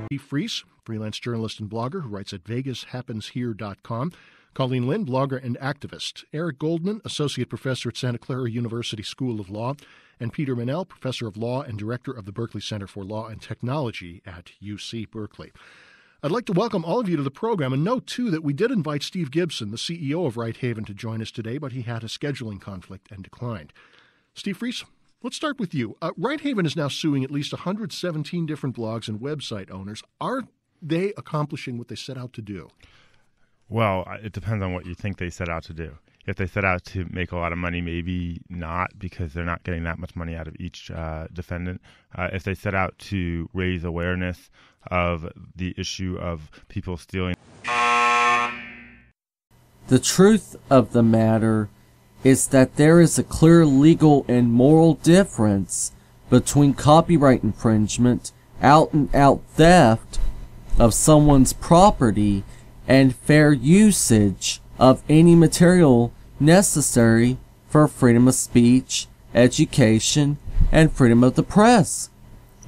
Steve Freese, freelance journalist and blogger who writes at VegasHappensHere.com. Colleen Lynn, blogger and activist. Eric Goldman, associate professor at Santa Clara University School of Law. And Peter Manel, professor of law and director of the Berkeley Center for Law and Technology at UC Berkeley. I'd like to welcome all of you to the program, and note, too, that we did invite Steve Gibson, the CEO of Right Haven, to join us today, but he had a scheduling conflict and declined. Steve Freese, let's start with you. Right Haven is now suing at least 117 different blogs and website owners. Are they accomplishing what they set out to do? Well, it depends on what you think they set out to do. If they set out to make a lot of money, maybe not, because they're not getting that much money out of each defendant. If they set out to raise awareness of the issue of people stealing. The truth of the matter is that there is a clear legal and moral difference between copyright infringement, out-and-out theft of someone's property, and fair usage of any material necessary for freedom of speech, education, and freedom of the press,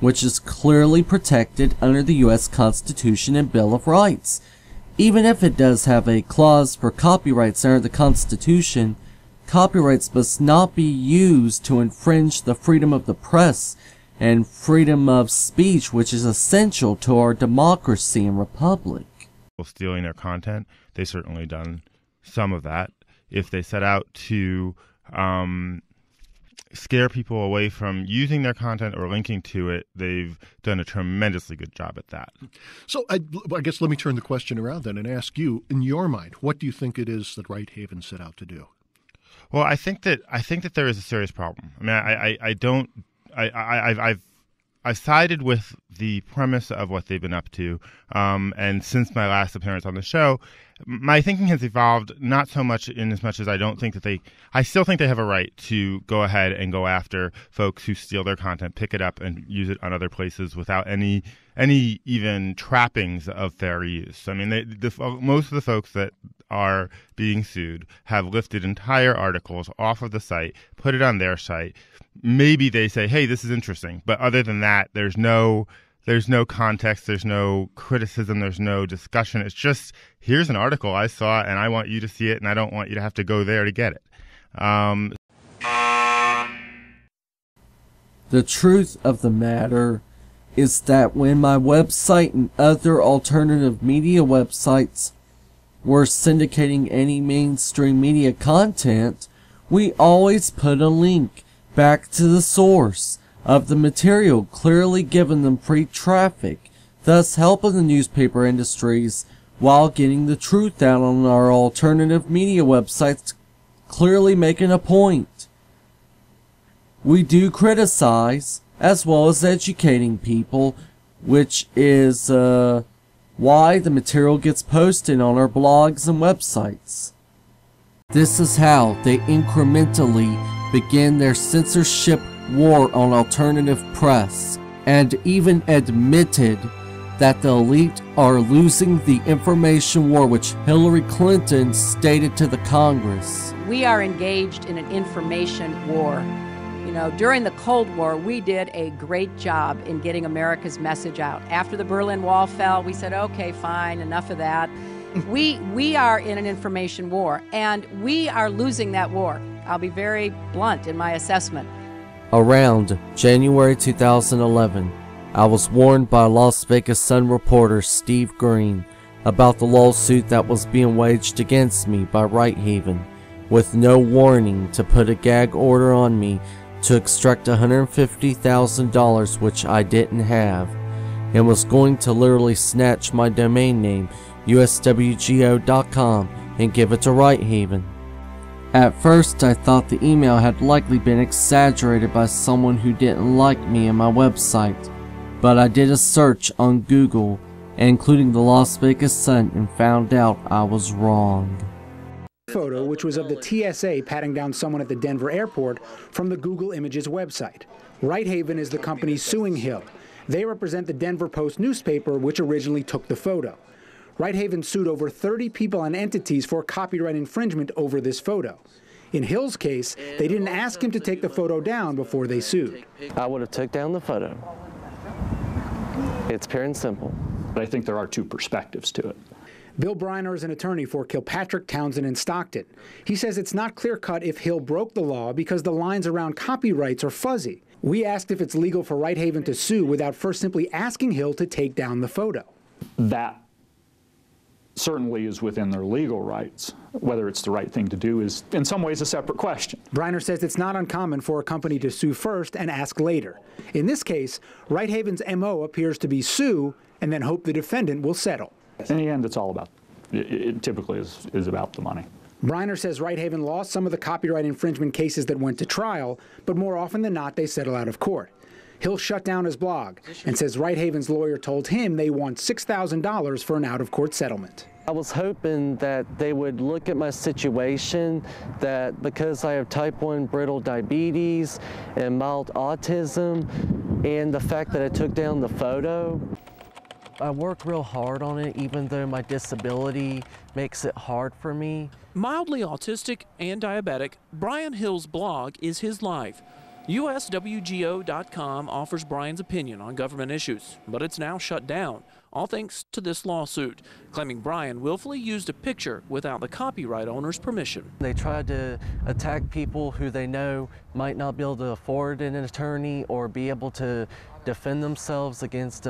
which is clearly protected under the U.S. Constitution and Bill of Rights. Even if it does have a clause for copyrights under the Constitution, copyrights must not be used to infringe the freedom of the press and freedom of speech, which is essential to our democracy and republic. Stealing their content, they've certainly done some of that. If they set out to scare people away from using their content or linking to it, they've done a tremendously good job at that. So I guess let me turn the question around then and ask you, in your mind, what do you think it is that Right Haven set out to do? Well, I think that there is a serious problem. I mean, I've sided with the premise of what they've been up to, and since my last appearance on the show, my thinking has evolved not so much in as much as I still think they have a right to go ahead and go after folks who steal their content, pick it up, and use it on other places without any even trappings of fair use. I mean, most of the folks that are being sued have lifted entire articles off of the site, put it on their site. Maybe they say, hey, this is interesting. But other than that, there's no context, there's no criticism, there's no discussion. It's just, here's an article I saw and I want you to see it, and I don't want you to have to go there to get it. The truth of the matter is that when my website and other alternative media websites were syndicating any mainstream media content, we always put a link back to the source of the material, clearly giving them free traffic, thus helping the newspaper industries while getting the truth out on our alternative media websites, clearly making a point. We do criticize as well as educating people, which is why the material gets posted on our blogs and websites. This is how they incrementally begin their censorship war on alternative press, and even admitted that the elite are losing the information war, which Hillary Clinton stated to the Congress. We are engaged in an information war. You know, during the Cold War, we did a great job in getting America's message out. After the Berlin Wall fell, we said, okay, fine, enough of that. We are in an information war, and we are losing that war. I'll be very blunt in my assessment. Around January 2011, I was warned by Las Vegas Sun reporter Steve Green about the lawsuit that was being waged against me by Right Haven, with no warning to put a gag order on me to extract $150,000, which I didn't have. and was going to literally snatch my domain name, USWGO.com, and give it to Righthaven. At first, I thought the email had likely been exaggerated by someone who didn't like me and my website, but I did a search on Google, including the Las Vegas Sun, and found out I was wrong. Photo, which was of the TSA patting down someone at the Denver airport, from the Google Images website. Righthaven is the company suing Hill. They represent the Denver Post newspaper, which originally took the photo. Righthaven sued over 30 people and entities for copyright infringement over this photo. In Hill's case, they didn't ask him to take the photo down before they sued. I would have took down the photo. It's pure and simple. But I think there are two perspectives to it. Bill Briner is an attorney for Kilpatrick, Townsend, and Stockton. He says it's not clear-cut if Hill broke the law because the lines around copyrights are fuzzy. We asked if it's legal for Righthaven to sue without first simply asking Hill to take down the photo. That certainly is within their legal rights. Whether it's the right thing to do is, in some ways, a separate question. Briner says it's not uncommon for a company to sue first and ask later. In this case, Righthaven's MO appears to be sue and then hope the defendant will settle. In the end, it's all about, it typically is about the money. Briner says Righthaven lost some of the copyright infringement cases that went to trial, but more often than not, they settle out of court. Hill shut down his blog and says Righthaven's lawyer told him they want $6,000 for an out-of-court settlement. I was hoping that they would look at my situation, that because I have type 1 brittle diabetes and mild autism, and the fact that I took down the photo, I work real hard on it, even though my disability makes it hard for me. Mildly autistic and diabetic, Brian Hill's blog is his life. USWGO.com offers Brian's opinion on government issues, but it's now shut down, all thanks to this lawsuit, claiming Brian willfully used a picture without the copyright owner's permission. They tried to attack people who they know might not be able to afford an attorney or be able to defend themselves against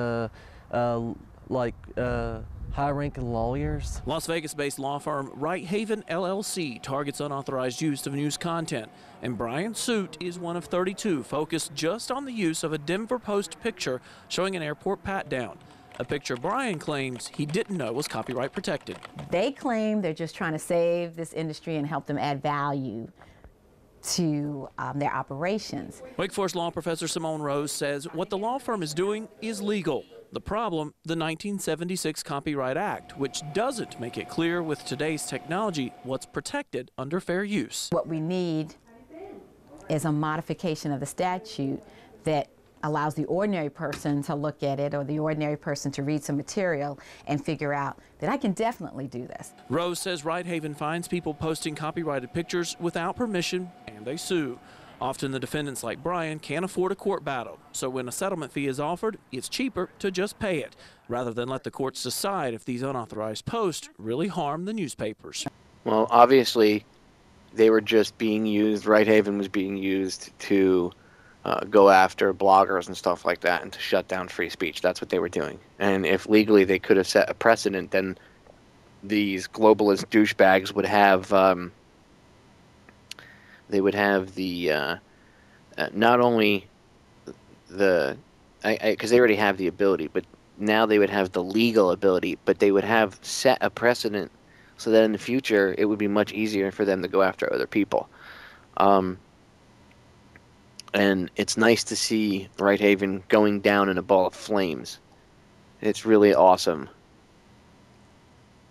high-ranking lawyers. Las Vegas-based law firm Righthaven LLC targets unauthorized use of news content, and Brian's suit is one of 32 focused just on the use of a Denver Post picture showing an airport pat-down, a picture Brian claims he didn't know was copyright protected. They claim they're just trying to save this industry and help them add value to their operations. Wake Forest law professor Simone Rose says what the law firm is doing is legal. The problem, the 1976 Copyright Act, which doesn't make it clear with today's technology what's protected under fair use. What we need is a modification of the statute that allows the ordinary person to look at it, or the ordinary person to read some material and figure out that I can definitely do this. Rose says Righthaven finds people posting copyrighted pictures without permission, and they sue. Often the defendants like Brian can't afford a court battle, so when a settlement fee is offered, it's cheaper to just pay it, rather than let the courts decide if these unauthorized posts really harm the newspapers. Well, obviously, they were just being used, Righthaven was being used to go after bloggers and stuff like that and to shut down free speech. That's what they were doing. And if legally they could have set a precedent, then these globalist douchebags would have... they would have the not only the because they already have the ability, but now they would have the legal ability, but they would have set a precedent so that in the future it would be much easier for them to go after other people. And it's nice to see Righthaven going down in a ball of flames. It's really awesome.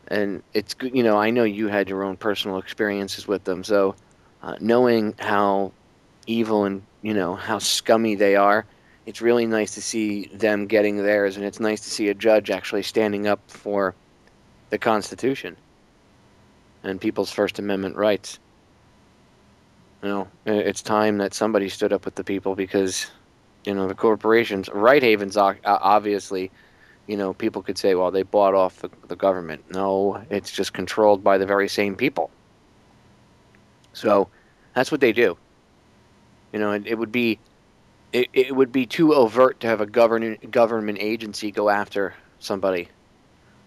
And it's good, you know, I know you had your own personal experiences with them, so knowing how evil and, you know, how scummy they are, it's really nice to see them getting theirs, and it's nice to see a judge actually standing up for the Constitution and people's First Amendment rights. You know, it's time that somebody stood up with the people because, you know, the corporations, Righthaven's obviously, you know, people could say, well, they bought off the government. No, it's just controlled by the very same people. So that's what they do. You know, it would be too overt to have a government agency go after somebody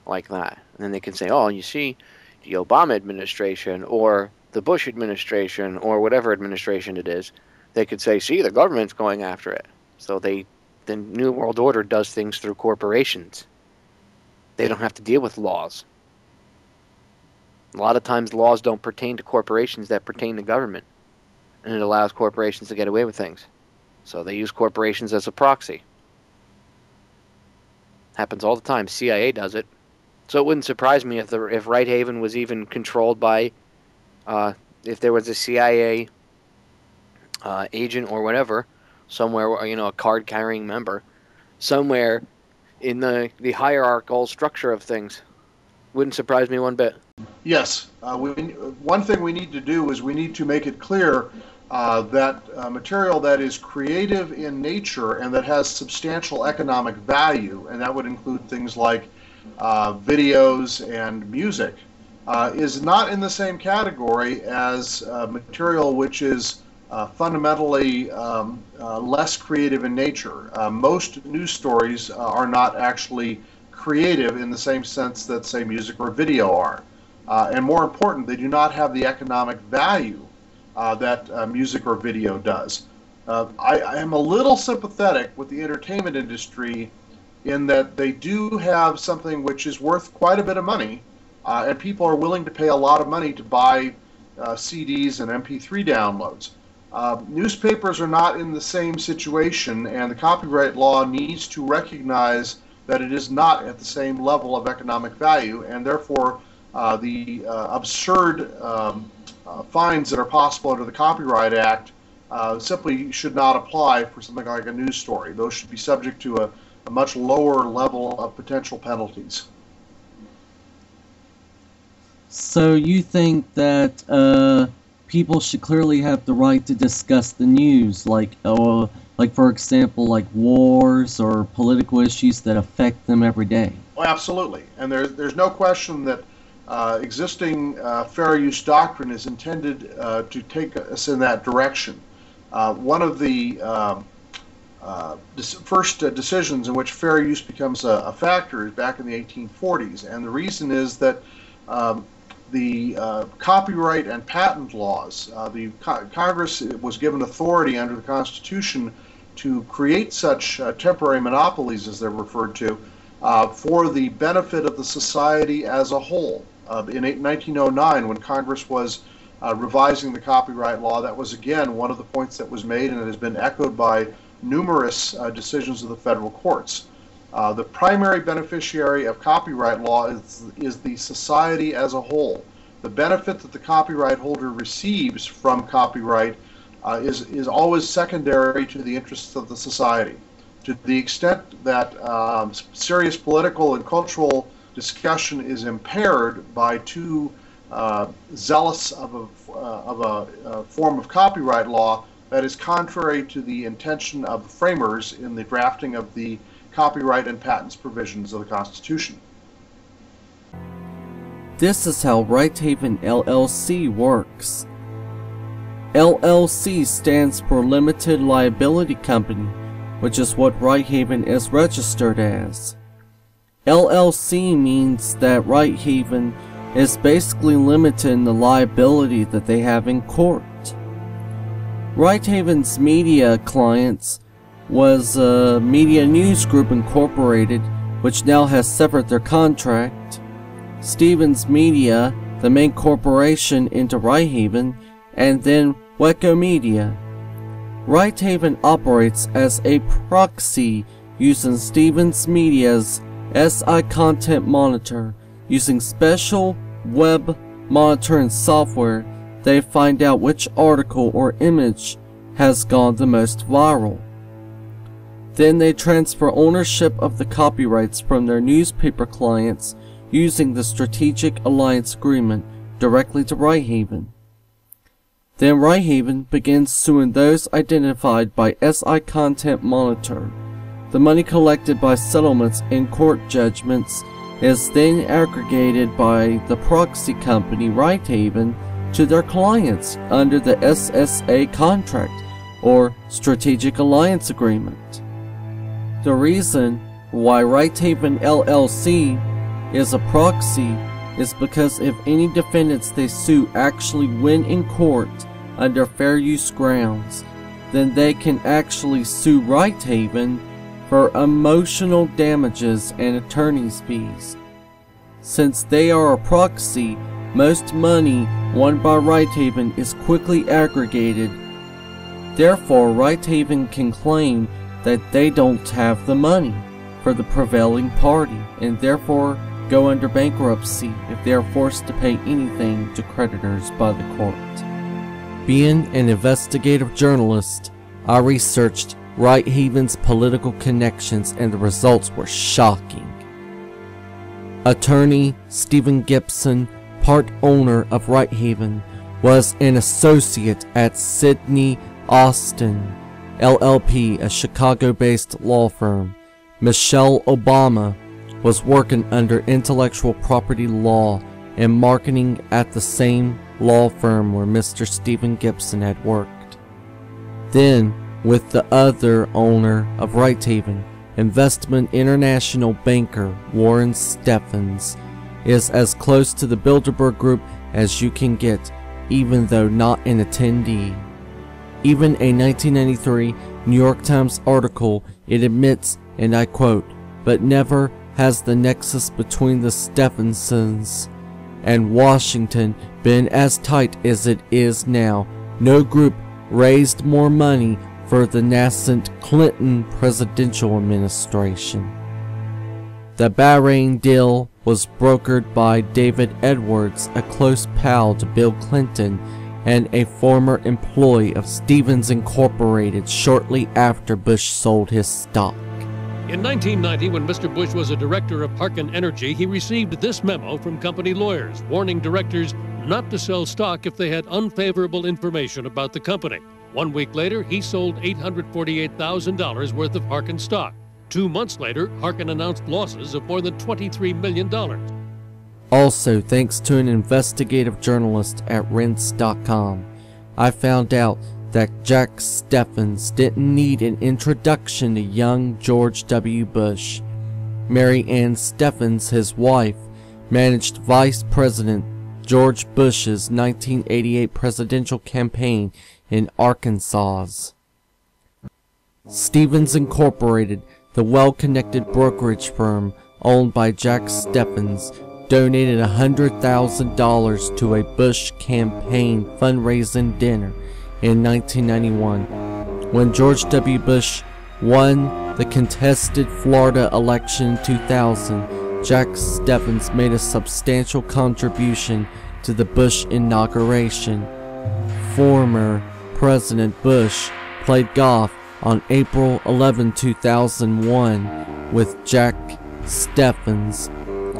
like that. And then they can say, oh, you see, the Obama administration or the Bush administration or whatever administration it is, they could say, see, the government's going after it. So they the New World Order does things through corporations. They don't have to deal with laws. A lot of times laws don't pertain to corporations that pertain to government. And it allows corporations to get away with things. So they use corporations as a proxy. Happens all the time. CIA does it. So it wouldn't surprise me if Right Haven was even controlled by, if there was a CIA agent or whatever, somewhere, a card-carrying member, somewhere in the hierarchical structure of things. Wouldn't surprise me one bit. Yes. One thing we need to do is we need to make it clear that material that is creative in nature and that has substantial economic value, and that would include things like videos and music, is not in the same category as material which is fundamentally less creative in nature. Most news stories are not actually creative in the same sense that, say, music or video are. And more important, they do not have the economic value that music or video does. I am a little sympathetic with the entertainment industry in that they do have something which is worth quite a bit of money, and people are willing to pay a lot of money to buy CDs and MP3 downloads. Newspapers are not in the same situation, and the copyright law needs to recognize that it is not at the same level of economic value, and therefore the absurd fines that are possible under the Copyright Act simply should not apply for something like a news story. Those should be subject to a much lower level of potential penalties. So you think that people should clearly have the right to discuss the news, like for example, like wars or political issues that affect them every day? Well, absolutely, and there's no question that existing fair use doctrine is intended to take us in that direction. One of the first decisions in which fair use becomes a factor is back in the 1840s, and the reason is that the copyright and patent laws, Congress was given authority under the Constitution to create such temporary monopolies, as they're referred to, for the benefit of the society as a whole. In 1909, when Congress was revising the copyright law, that was again one of the points that was made, and it has been echoed by numerous decisions of the federal courts. The primary beneficiary of copyright law is the society as a whole. The benefit that the copyright holder receives from copyright is always secondary to the interests of the society. To the extent that serious political and cultural discussion is impaired by too zealous of a form of copyright law, that is contrary to the intention of the framers in the drafting of the copyright and patents provisions of the Constitution. This is how Right Haven LLC works. LLC stands for Limited Liability Company, which is what Right Haven is registered as. LLC means that Right Haven is basically limited in the liability that they have in court. Right Haven's media clients was Media News Group Incorporated, which now has severed their contract, Stevens Media, the main corporation, into Right Haven, and then USWGO Media. Right Haven operates as a proxy using Stevens Media's SI Content Monitor. Using special web monitoring software, they find out which article or image has gone the most viral. Then they transfer ownership of the copyrights from their newspaper clients using the Strategic Alliance Agreement directly to Right Haven. Then Right Haven begins suing those identified by SI Content Monitor. The money collected by settlements and court judgments is then aggregated by the proxy company Right Haven to their clients under the SSA contract or Strategic Alliance Agreement. The reason why Right Haven LLC is a proxy is because if any defendants they sue actually win in court under fair use grounds, then they can actually sue Right Haven for emotional damages and attorney's fees. Since they are a proxy, most money won by Righthaven is quickly aggregated. Therefore, Righthaven can claim that they don't have the money for the prevailing party and therefore go under bankruptcy if they are forced to pay anything to creditors by the court. Being an investigative journalist, I researched Righthaven's political connections and the results were shocking. Attorney Stephen Gibson, part owner of Righthaven, was an associate at Sidney Austin, LLP, a Chicago-based law firm. Michelle Obama was working under intellectual property law and marketing at the same law firm where Mr. Stephen Gibson had worked. Then, with the other owner of Righthaven, Investment International banker Warren Steffens, is as close to the Bilderberg Group as you can get, even though not an attendee. Even a 1993 New York Times article, it admits, and I quote, "But never has the nexus between the Steffensons and Washington been as tight as it is now. No group raised more money for the nascent Clinton presidential administration." The Bahrain deal was brokered by David Edwards, a close pal to Bill Clinton and a former employee of Stevens Incorporated shortly after Bush sold his stock. In 1990, when Mr. Bush was a director of Harken Energy, he received this memo from company lawyers warning directors not to sell stock if they had unfavorable information about the company. 1 week later, he sold $848,000 worth of Harken stock. 2 months later, Harken announced losses of more than $23 million. Also, thanks to an investigative journalist at Rense.com, I found out that Jack Steffens didn't need an introduction to young George W. Bush. Mary Ann Steffens, his wife, managed Vice President George Bush's 1988 presidential campaign in Arkansas. Stevens Incorporated, the well-connected brokerage firm owned by Jack Steffens, donated $100,000 to a Bush campaign fundraising dinner in 1991. When George W. Bush won the contested Florida election in 2000, Jack Steffens made a substantial contribution to the Bush inauguration. Former President Bush played golf on April 11, 2001 with Jack Steffens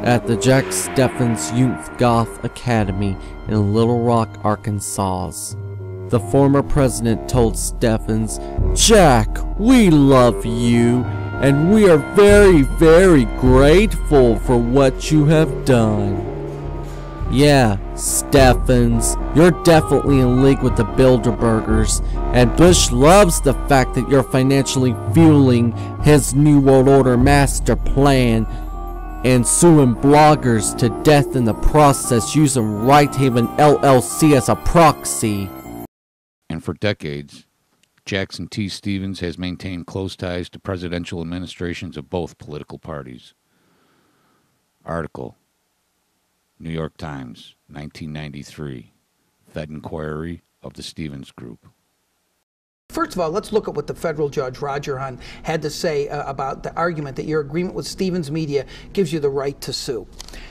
at the Jack Steffens Youth Golf Academy in Little Rock, Arkansas. The former president told Steffens, "Jack, we love you, and we are very, very grateful for what you have done." Yeah, Steffens, you're definitely in league with the Bilderbergers, and Bush loves the fact that you're financially fueling his New World Order master plan and suing bloggers to death in the process using Righthaven LLC as a proxy. And for decades, Jackson T. Stevens has maintained close ties to presidential administrations of both political parties. Article, New York Times, 1993, Fed Inquiry of the Stevens Group. First of all, let's look at what the federal judge, Roger Hunt, had to say about the argument that your agreement with Stevens Media gives you the right to sue.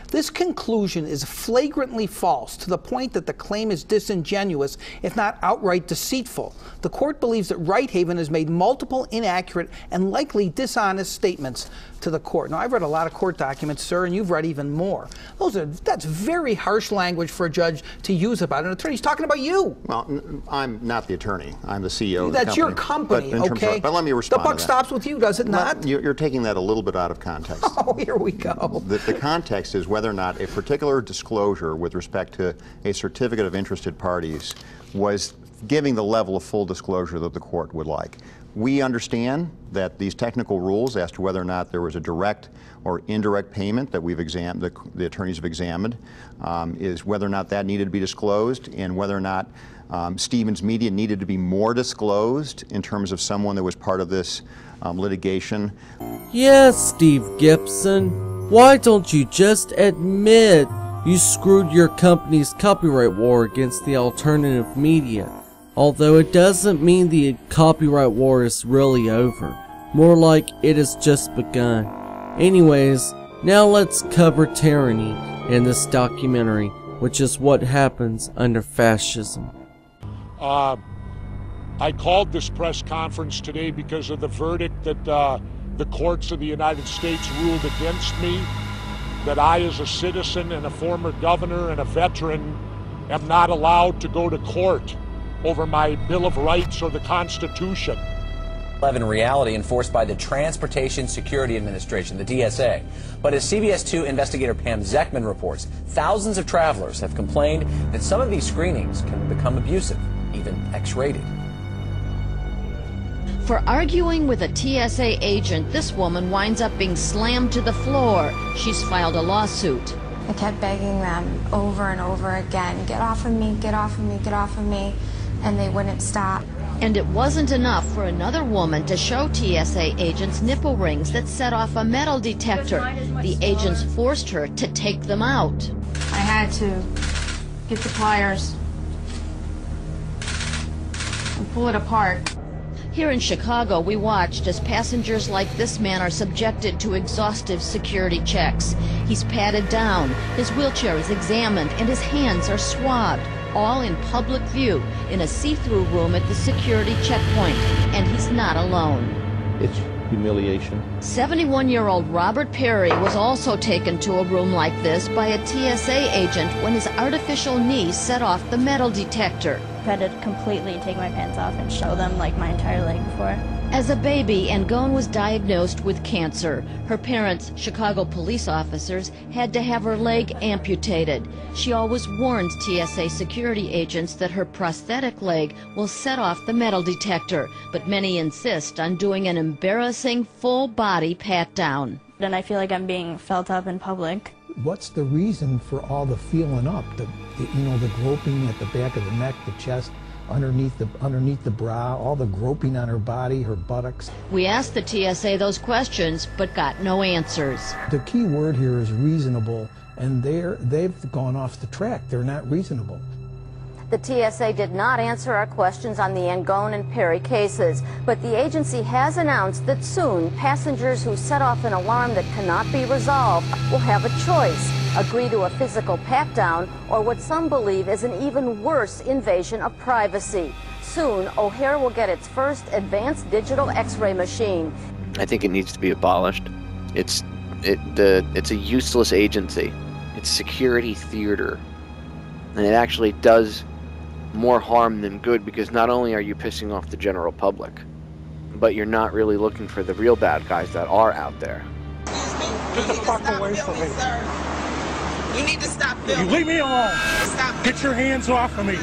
This conclusion is flagrantly false to the point that the claim is disingenuous, if not outright deceitful. The court believes that Righthaven has made multiple inaccurate and likely dishonest statements to the court. Now, I've read a lot of court documents, sir, and you've read even more. That's very harsh language for a judge to use about an attorney. He's talking about you. Well, I'm not the attorney. I'm the CEO of the company. That's your company, okay? But let me respond to that. The buck stops with you, does it not? You're taking that a little bit out of context. Oh, here we go. The context is whether or not a particular disclosure with respect to a certificate of interested parties was giving the level of full disclosure that the court would like. We understand that these technical rules as to whether or not there was a direct or indirect payment that we've examined, the attorneys have examined, is whether or not that needed to be disclosed, and whether or not Stevens Media needed to be more disclosed in terms of someone that was part of this litigation. Yes, Steve Gibson. Why don't you just admit you screwed your company's copyright war against the alternative media? Although it doesn't mean the copyright war is really over. More like it has just begun. Anyways, now let's cover tyranny in this documentary, which is what happens under fascism. I called this press conference today because of the verdict that the courts of the United States ruled against me, that I, as a citizen and a former governor and a veteran, am not allowed to go to court over my Bill of Rights or the Constitution. In reality enforced by the Transportation Security Administration, the TSA. But as CBS 2 investigator Pam Zeckman reports, thousands of travelers have complained that some of these screenings can become abusive, even X-rated. For arguing with a TSA agent, this woman winds up being slammed to the floor. She's filed a lawsuit. I kept begging them over and over again, get off of me, get off of me, get off of me, and they wouldn't stop. And it wasn't enough for another woman to show TSA agents nipple rings that set off a metal detector. The agents forced her to take them out. I had to get the pliers and pull it apart. Here in Chicago, we watched as passengers like this man are subjected to exhaustive security checks. He's patted down, his wheelchair is examined, and his hands are swabbed, all in public view in a see-through room at the security checkpoint. And he's not alone. It's humiliation. 71-year-old Robert Perry was also taken to a room like this by a TSA agent when his artificial knee set off the metal detector. I had to completely take my pants off and show them like my entire leg before. As a baby, Angone was diagnosed with cancer. Her parents, Chicago police officers, had to have her leg amputated. She always warned TSA security agents that her prosthetic leg will set off the metal detector, but many insist on doing an embarrassing full-body pat-down. And I feel like I'm being felt up in public. What's the reason for all the feeling up? The groping at the back of the neck, the chest, underneath the bra, all the groping on her body, her buttocks. We asked the TSA those questions, but got no answers. The key word here is reasonable, and they've gone off the track. They're not reasonable. The TSA did not answer our questions on the Angone and Perry cases, but the agency has announced that soon passengers who set off an alarm that cannot be resolved will have a choice: agree to a physical pat-down or what some believe is an even worse invasion of privacy. Soon, O'Hare will get its first advanced digital X-ray machine. I think it needs to be abolished. It's a useless agency. It's security theater, and it actually does more harm than good, because not only are you pissing off the general public, but you're not really looking for the real bad guys that are out there. Get the fuck away from me. You need to stop filming. You leave me alone. Stop. Get your hands off of me.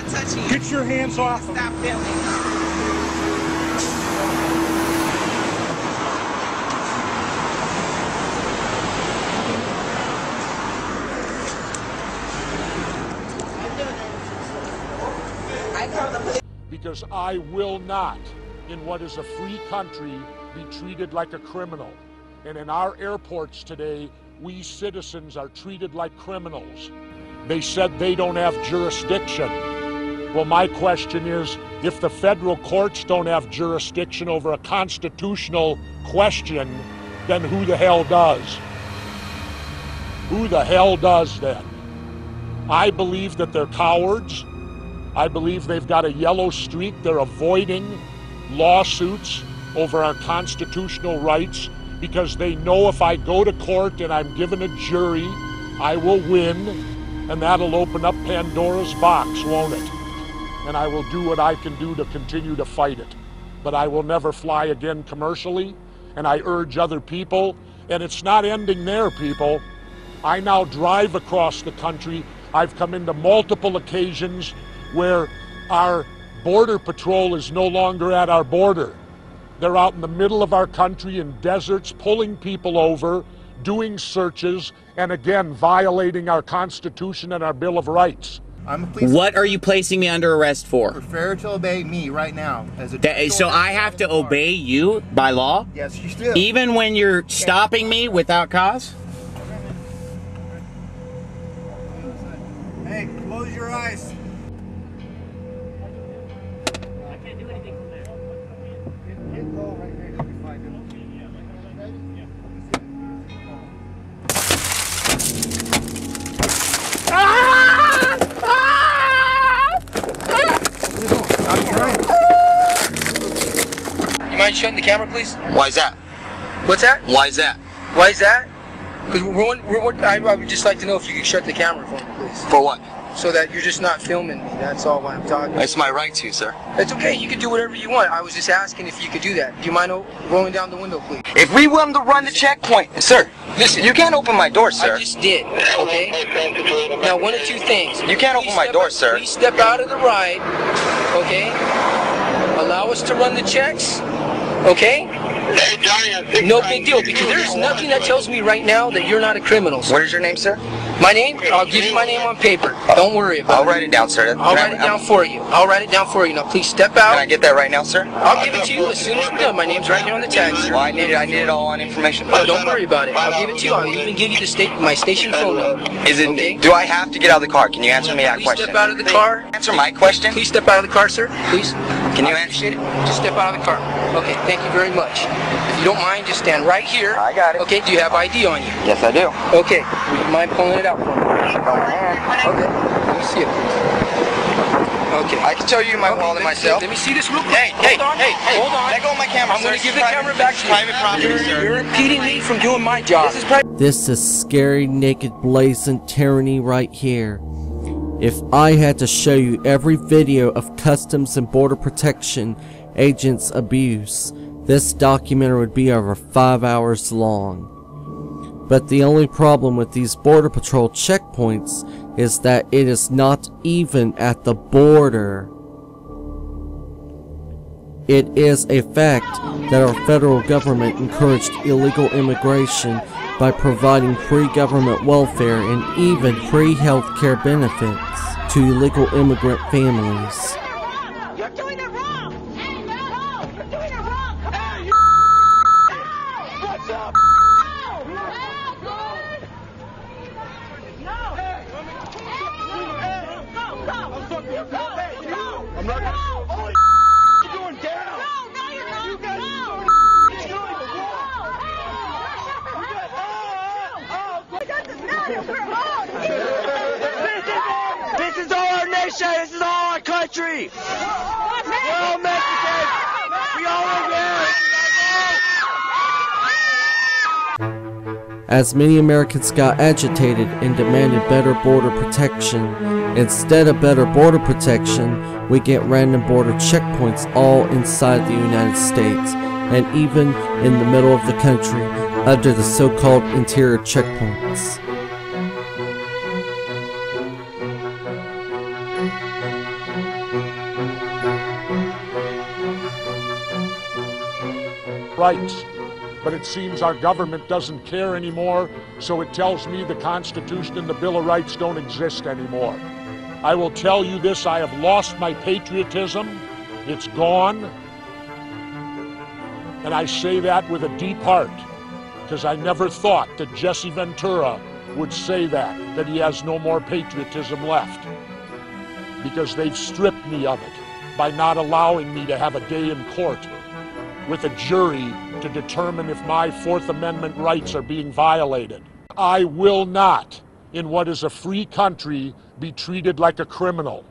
Get your hands off of me. Stop filming. Because I will not, in what is a free country, be treated like a criminal. And in our airports today, we citizens are treated like criminals. They said they don't have jurisdiction. Well, my question is, if the federal courts don't have jurisdiction over a constitutional question, then who the hell does? Who the hell does then? I believe that they're cowards. I believe they've got a yellow streak. They're avoiding lawsuits over our constitutional rights because they know if I go to court and I'm given a jury, I will win, and that'll open up Pandora's box, won't it? And I will do what I can do to continue to fight it. But I will never fly again commercially, and I urge other people, and it's not ending there, people. I now drive across the country. I've come into multiple occasions where our border patrol is no longer at our border. They're out in the middle of our country in deserts, pulling people over, doing searches, and again, violating our Constitution and our Bill of Rights. What are you placing me under arrest for? Prefer to obey me right now. So I have to obey you by law? Yes, you do. Even when you're stopping me without cause? Hey, close your eyes. You mind shutting the camera, please? Why is that? What's that? Why is that? Why is that? Because I would just like to know if you could shut the camera for me, please. For what? So that you're just not filming me. That's all why I'm talking. It's my right to, sir. It's okay. You can do whatever you want. I was just asking if you could do that. Do you mind rolling down the window, please? If we want to run the checkpoint, sir, listen. You can't open my door, sir. I just did, okay? Now, one of two things. You can't open my door, sir. Please step out of the ride, okay? Allow us to run the checks, okay? No big deal, because there's nothing that tells me right now that you're not a criminal, sir. What is your name, sir? My name? I'll give you my name on paper. Don't worry about it. I'll write it down, sir. I'll write it down for you. I'll write it down for you. Now, please step out. Can I get that right now, sir? I'll give it to you as soon as we're done. My name's right here on the tag, sir. Well, I need it all on information. Don't worry about it. I'll give it to you. I'll even give you my station phone number. Is it? Okay? Do I have to get out of the car? Can you answer me that Please question? step out of the car. Answer my question. Please step out of the car, sir. Please. Can you answer it? Just step out of the car. Okay, thank you very much. If you don't mind, just stand right here. I got it. Okay, do you have ID on you? Yes, I do. Okay, would you mind pulling it out for me? Okay, let me see it. Okay. I can show you my wallet myself. Let me see this real quick. Hey, hold on. Let go of my camera, I'm sir. going to give the camera back to you. Private property, sir. You're impeding me from doing my job. This is scary, naked, blazing tyranny right here. If I had to show you every video of Customs and Border Protection agents' abuse, this documentary would be over 5 hours long. But the only problem with these Border Patrol checkpoints is that it is not even at the border. It is a fact that our federal government encouraged illegal immigration by providing free government welfare and even free health care benefits to illegal immigrant families. You're doing it wrong! Hey, no! You're doing it wrong! Hey, you what's up? I'm not gonna oh, you're going down! No, you're not! You guys you're doing the wrong! This is all our nation! This is all our country! We're all Mexicans! We all live here! As many Americans got agitated and demanded better border protection, instead of better border protection, we get random border checkpoints all inside the United States, and even in the middle of the country, under the so-called interior checkpoints. Rights. But it seems our government doesn't care anymore, so it tells me the Constitution and the Bill of Rights don't exist anymore. I will tell you this, I have lost my patriotism. It's gone. And I say that with a deep heart, because I never thought that Jesse Ventura would say that he has no more patriotism left. Because they've stripped me of it by not allowing me to have a day in court with a jury to determine if my Fourth Amendment rights are being violated. I will not, in what is a free country, be treated like a criminal.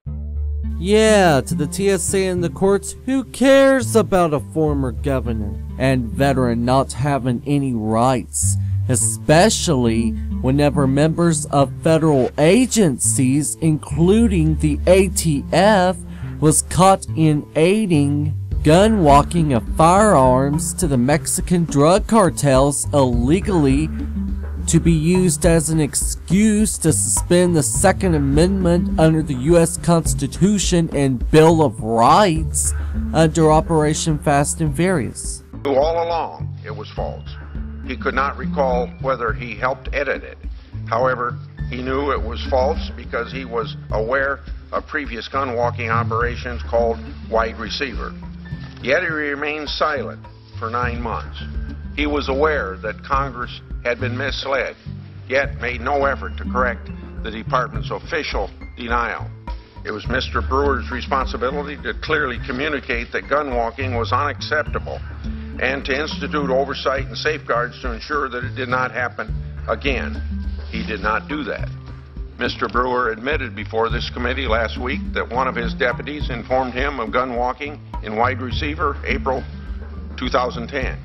Yeah, to the TSA and the courts, who cares about a former governor and veteran not having any rights? Especially whenever members of federal agencies, including the ATF, was caught in aiding gun walking of firearms to the Mexican drug cartels illegally to be used as an excuse to suspend the Second Amendment under the U.S. Constitution and Bill of Rights under Operation Fast and Furious. All along, it was false. He could not recall whether he helped edit it. However, he knew it was false because he was aware of previous gun-walking operations called wide receiver. Yet he remained silent for 9 months. He was aware that Congress had been misled, yet made no effort to correct the department's official denial. It was Mr. Brewer's responsibility to clearly communicate that gun walking was unacceptable and to institute oversight and safeguards to ensure that it did not happen again. He did not do that. Mr. Brewer admitted before this committee last week that one of his deputies informed him of gun walking in wide receiver April 2010.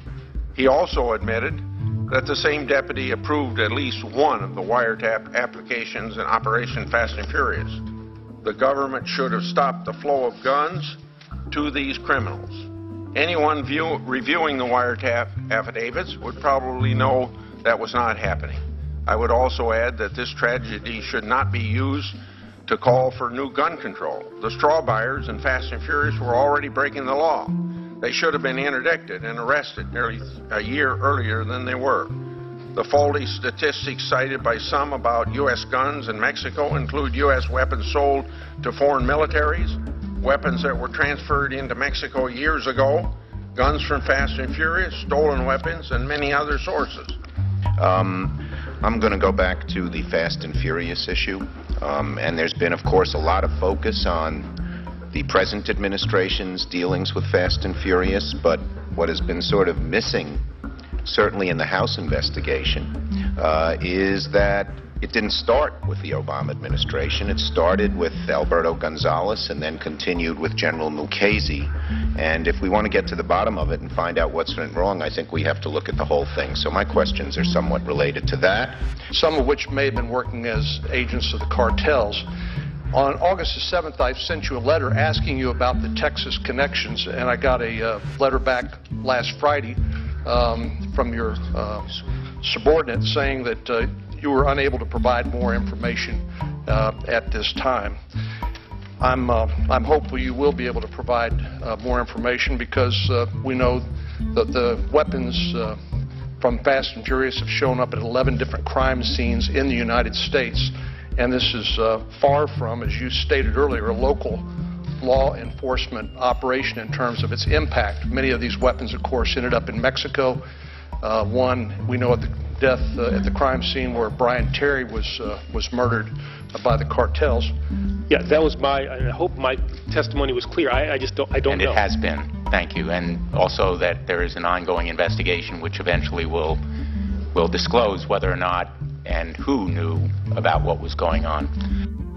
He also admitted that the same deputy approved at least one of the wiretap applications in Operation Fast and Furious. The government should have stopped the flow of guns to these criminals. Anyone reviewing the wiretap affidavits would probably know that was not happening. I would also add that this tragedy should not be used to call for new gun control. The straw buyers in Fast and Furious were already breaking the law. They should have been interdicted and arrested nearly a year earlier than they were. The faulty statistics cited by some about U.S. guns in Mexico include U.S. weapons sold to foreign militaries, weapons that were transferred into Mexico years ago, guns from Fast and Furious, stolen weapons, and many other sources. I'm going to go back to the Fast and Furious issue, and there's been, of course, a lot of focus on the present administration's dealings with Fast and Furious, but what has been sort of missing, certainly in the House investigation, is that it didn't start with the Obama administration. It started with Alberto Gonzales and then continued with General Mukasey. And if we want to get to the bottom of it and find out what's went wrong, I think we have to look at the whole thing. So my questions are somewhat related to that. Some of which may have been working as agents of the cartels. On August the 7th, I sent you a letter asking you about the Texas connections, and I got a letter back last Friday from your subordinate saying that you were unable to provide more information at this time. I'm hopeful you will be able to provide more information because we know that the weapons from Fast and Furious have shown up at 11 different crime scenes in the United States. And this is far from, as you stated earlier, a local law enforcement operation in terms of its impact. Many of these weapons, of course, ended up in Mexico. One, we know at the death at the crime scene where Brian Terry was murdered by the cartels. Yeah, that was I hope my testimony was clear. I just don't know. And it has been. Thank you. And also that there is an ongoing investigation which eventually will disclose whether or not and who knew about what was going on.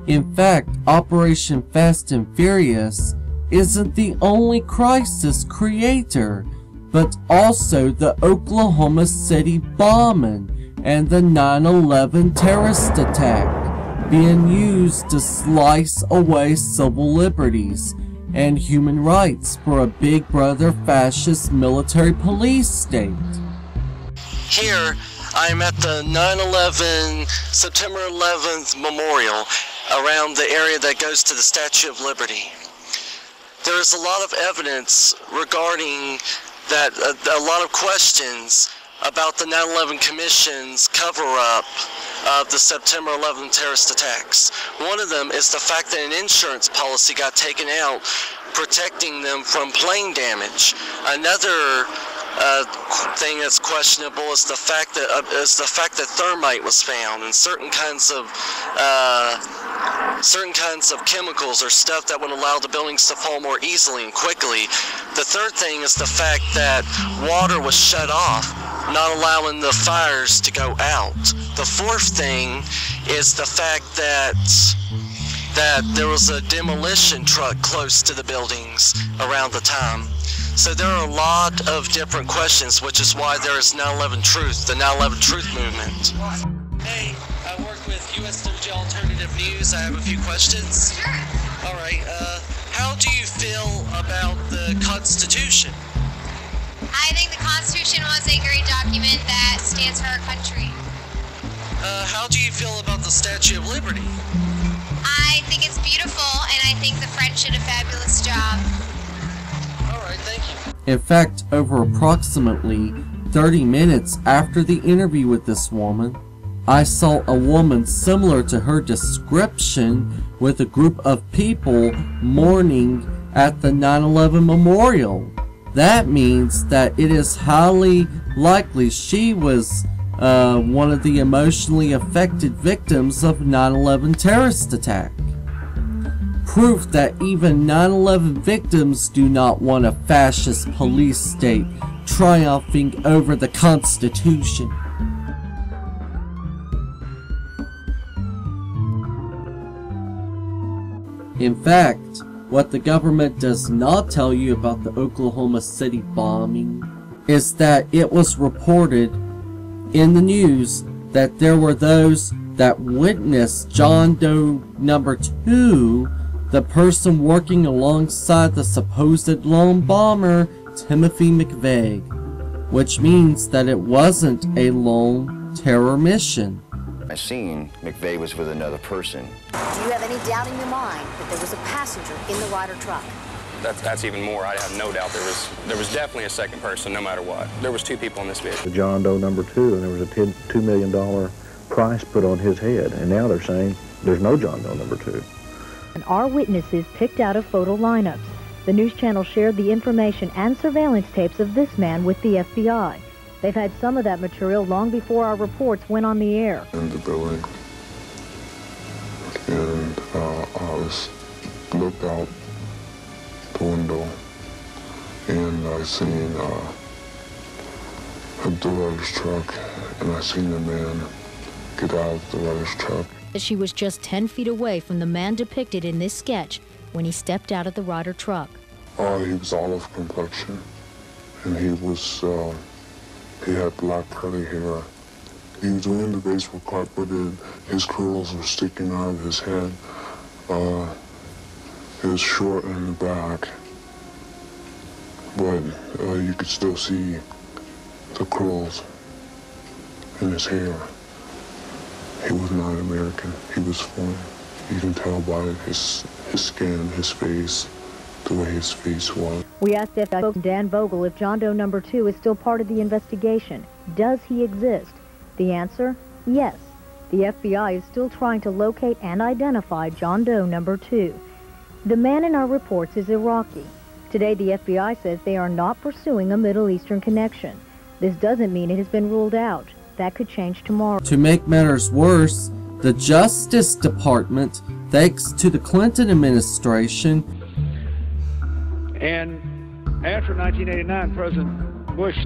In fact, Operation Fast and Furious isn't the only crisis creator, but also the Oklahoma City bombing and the 9/11 terrorist attack being used to slice away civil liberties and human rights for a big brother fascist military police state. Here, I'm at the 9/11, September 11th memorial around the area that goes to the Statue of Liberty. There is a lot of evidence regarding that, a lot of questions about the 9/11 Commission's cover-up of the September 11th terrorist attacks. One of them is the fact that an insurance policy got taken out protecting them from plane damage. Another thing that's questionable is the fact that thermite was found and certain kinds of chemicals or stuff that would allow the buildings to fall more easily and quickly. The third thing is the fact that water was shut off, not allowing the fires to go out. The fourth thing is the fact that there was a demolition truck close to the buildings around the time. So there are a lot of different questions, which is why there is 9/11 Truth, the 9/11 Truth movement. Hey, I work with USWGO Alternative News. I have a few questions. Sure. All right. How do you feel about the Constitution? I think the Constitution was a great document that stands for our country. How do you feel about the Statue of Liberty? I think it's beautiful, and I think the French did a fabulous job. All right, thank you. In fact, over approximately 30 minutes after the interview with this woman, I saw a woman similar to her description with a group of people mourning at the 9/11 memorial. That means that it is highly likely she was one of the emotionally affected victims of 9/11 terrorist attack. Proof that even 9/11 victims do not want a fascist police state triumphing over the Constitution. In fact, what the government does not tell you about the Oklahoma City bombing is that it was reported in the news that there were those that witnessed John Doe number 2, the person working alongside the supposed lone bomber, Timothy McVeigh, which means that it wasn't a lone terror mission. I seen McVeigh was with another person. Do you have any doubt in your mind that there was a passenger in the Ryder truck? That's even more. I have no doubt there was definitely a second person, no matter what. There was 2 people in this vehicle. The John Doe number 2, and there was a $2 million price put on his head, and now they're saying there's no John Doe number 2. And our witnesses picked out of photo lineups. The news channel shared the information and surveillance tapes of this man with the FBI. They've had some of that material long before our reports went on the air. In the building, and I looked out the window, and I seen the Ryder's truck, and I seen the man get out of the Ryder's truck. She was just 10 feet away from the man depicted in this sketch when he stepped out of the Ryder truck. He was olive complexion, and he had black curly hair. He was wearing the baseball cap, but his curls were sticking out of his head. It was short in the back, but you could still see the curls in his hair. He was not American. He was foreign. You can tell by his skin, his face, the way his face was. We asked FBI Dan Vogel if John Doe number 2 is still part of the investigation. Does he exist? The answer, yes. The FBI is still trying to locate and identify John Doe number 2. The man in our reports is Iraqi. Today, the FBI says they are not pursuing a Middle Eastern connection. This doesn't mean it has been ruled out. That could change tomorrow. To make matters worse, the Justice Department, thanks to the Clinton administration, and after 1989, President Bush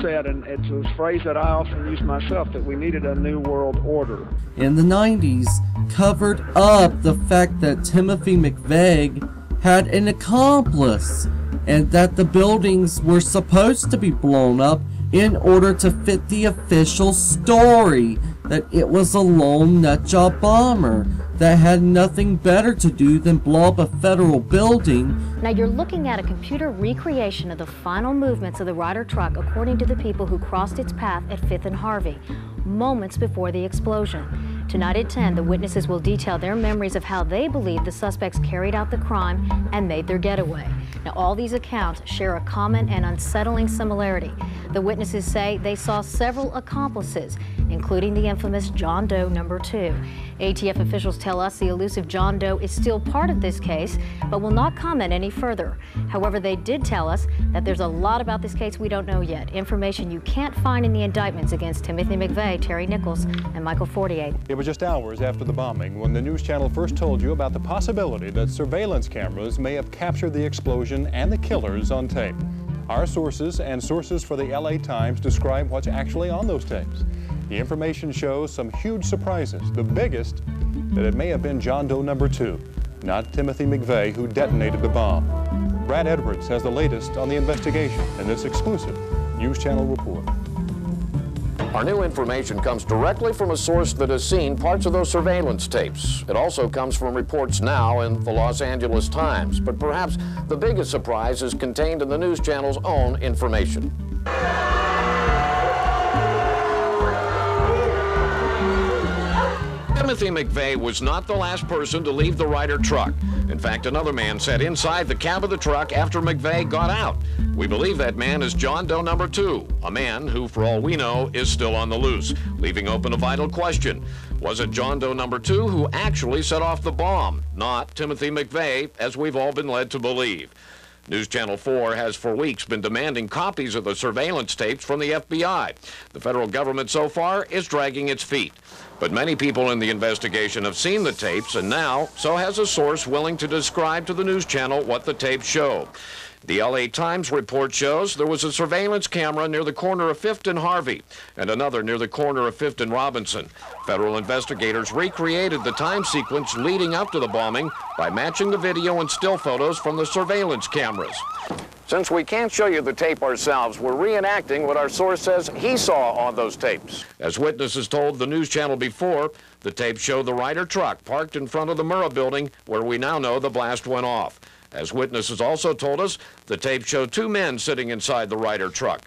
said, and it's a phrase that I often use myself, that we needed a new world order. In the 90s, covered up the fact that Timothy McVeigh had an accomplice and that the buildings were supposed to be blown up in order to fit the official story that it was a lone nutjob bomber that had nothing better to do than blow up a federal building. Now you're looking at a computer recreation of the final movements of the Ryder truck according to the people who crossed its path at 5th and Harvey, moments before the explosion. Tonight at 10, the witnesses will detail their memories of how they believe the suspects carried out the crime and made their getaway. Now, all these accounts share a common and unsettling similarity. The witnesses say they saw several accomplices, including the infamous John Doe number 2. ATF officials tell us the elusive John Doe is still part of this case, but will not comment any further. However, they did tell us that there's a lot about this case we don't know yet, information you can't find in the indictments against Timothy McVeigh, Terry Nichols, and Michael Fortier. It was just hours after the bombing when the news channel first told you about the possibility that surveillance cameras may have captured the explosion and the killers on tape. Our sources and sources for the LA Times describe what's actually on those tapes. The information shows some huge surprises, the biggest, that it may have been John Doe number 2, not Timothy McVeigh, who detonated the bomb. Brad Edwards has the latest on the investigation in this exclusive News Channel report. Our new information comes directly from a source that has seen parts of those surveillance tapes. It also comes from reports now in the Los Angeles Times. But perhaps the biggest surprise is contained in the news channel's own information. Timothy McVeigh was not the last person to leave the Ryder truck. In fact, another man sat inside the cab of the truck after McVeigh got out. We believe that man is John Doe number 2, a man who, for all we know, is still on the loose, leaving open a vital question. Was it John Doe number 2 who actually set off the bomb, not Timothy McVeigh, as we've all been led to believe? News Channel 4 has for weeks been demanding copies of the surveillance tapes from the FBI. The federal government so far is dragging its feet. But many people in the investigation have seen the tapes, and now so has a source willing to describe to the news channel what the tapes show. The LA Times report shows there was a surveillance camera near the corner of 5th and Harvey and another near the corner of 5th and Robinson. Federal investigators recreated the time sequence leading up to the bombing by matching the video and still photos from the surveillance cameras. Since we can't show you the tape ourselves, we're reenacting what our source says he saw on those tapes. As witnesses told the news channel before, the tape showed the Ryder truck parked in front of the Murrah building where we now know the blast went off. As witnesses also told us, the tape showed 2 men sitting inside the Ryder truck.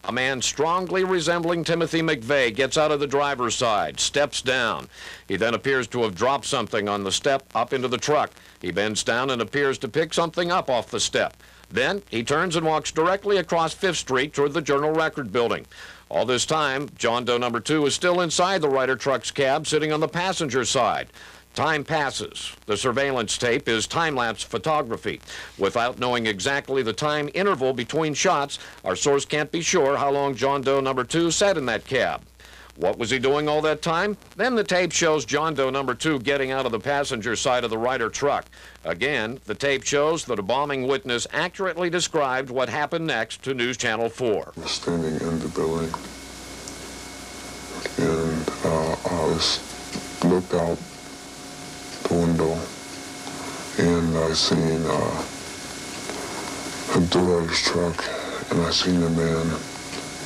A man strongly resembling Timothy McVeigh gets out of the driver's side, steps down. He then appears to have dropped something on the step up into the truck. He bends down and appears to pick something up off the step. Then he turns and walks directly across 5th Street toward the Journal Record building. All this time, John Doe number 2 is still inside the Ryder truck's cab, sitting on the passenger side. Time passes. The surveillance tape is time-lapse photography. Without knowing exactly the time interval between shots, our source can't be sure how long John Doe number 2 sat in that cab. What was he doing all that time? Then the tape shows John Doe number 2 getting out of the passenger side of the Ryder truck. Again, the tape shows that a bombing witness accurately described what happened next to News Channel 4. I was standing in the building, and I looked out the window, and I seen the Ryder's truck, and I seen a man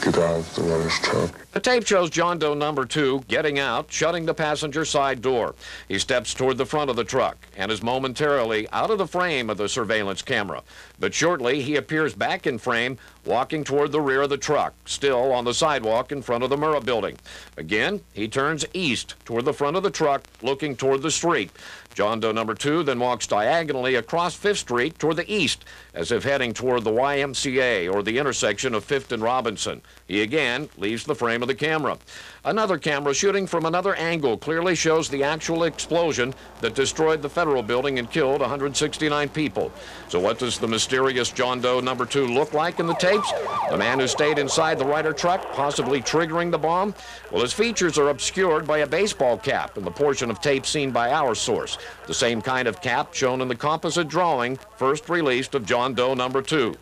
get out of the Ryder's truck. The tape shows John Doe number 2 getting out, shutting the passenger side door. He steps toward the front of the truck and is momentarily out of the frame of the surveillance camera. But shortly, he appears back in frame, walking toward the rear of the truck, still on the sidewalk in front of the Murrah building. Again, he turns east toward the front of the truck, looking toward the street. John Doe number 2 then walks diagonally across 5th Street toward the east, as if heading toward the YMCA or the intersection of 5th and Robinson. He again leaves the frame of the camera. Another camera shooting from another angle clearly shows the actual explosion that destroyed the federal building and killed 169 people. So what does the mysterious John Doe number 2 look like in the tapes? The man who stayed inside the Ryder truck, possibly triggering the bomb? Well, his features are obscured by a baseball cap in the portion of tape seen by our source, the same kind of cap shown in the composite drawing first released of John Doe number 2.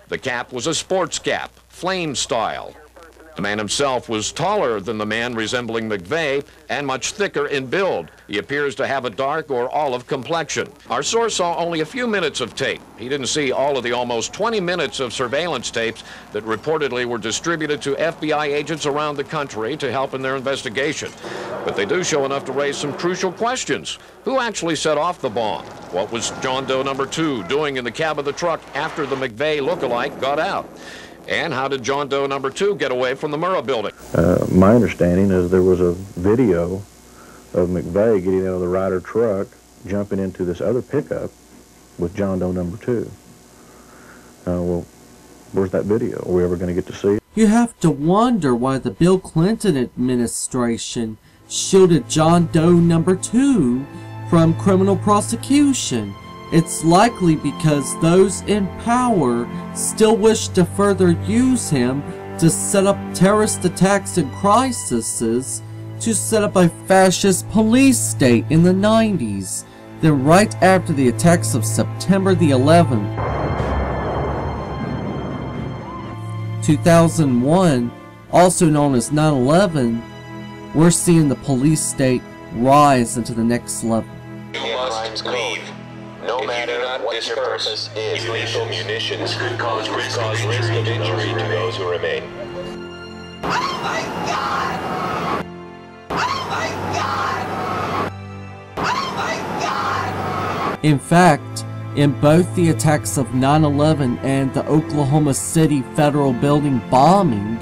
The cap was a sports cap, flame style. The man himself was taller than the man resembling McVeigh and much thicker in build. He appears to have a dark or olive complexion. Our source saw only a few minutes of tape. He didn't see all of the almost 20 minutes of surveillance tapes that reportedly were distributed to FBI agents around the country to help in their investigation. But they do show enough to raise some crucial questions. Who actually set off the bomb? What was John Doe number 2 doing in the cab of the truck after the McVeigh lookalike got out? And how did John Doe number 2 get away from the Murrah building? My understanding is there was a video of McVeigh getting out of the Ryder truck, jumping into this other pickup with John Doe number 2. Well, where's that video? Are we ever going to get to see it? You have to wonder why the Bill Clinton administration shielded John Doe number 2 from criminal prosecution. It's likely because those in power still wish to further use him to set up terrorist attacks and crises, to set up a fascist police state in the 90s. Then right after the attacks of September the 11th, 2001, also known as 9/11, we're seeing the police state rise into the next level. You must leave. No matter what your purpose is, lethal munitions could cause risk of injury to those who remain. Oh my God! Oh my God! Oh my God! In fact, in both the attacks of 9/11 and the Oklahoma City federal building bombing,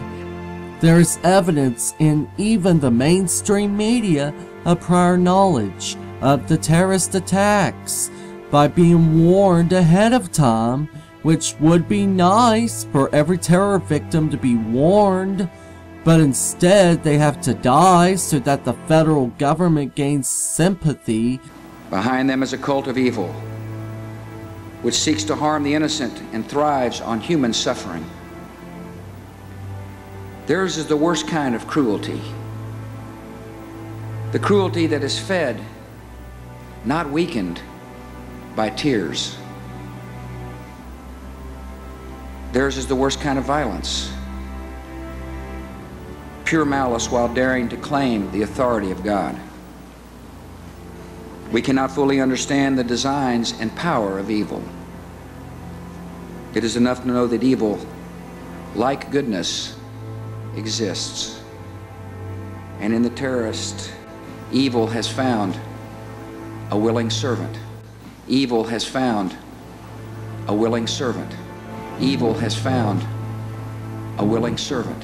there is evidence in even the mainstream media a prior knowledge of the terrorist attacks by being warned ahead of time, which would be nice for every terror victim to be warned, but instead they have to die so that the federal government gains sympathy. Behind them is a cult of evil, which seeks to harm the innocent and thrives on human suffering. Theirs is the worst kind of cruelty. The cruelty that is fed, not weakened, by tears. Theirs is the worst kind of violence. Pure malice while daring to claim the authority of God. We cannot fully understand the designs and power of evil. It is enough to know that evil, like goodness, exists. And in the terrorist, evil has found a willing servant. Evil has found a willing servant. Evil has found a willing servant.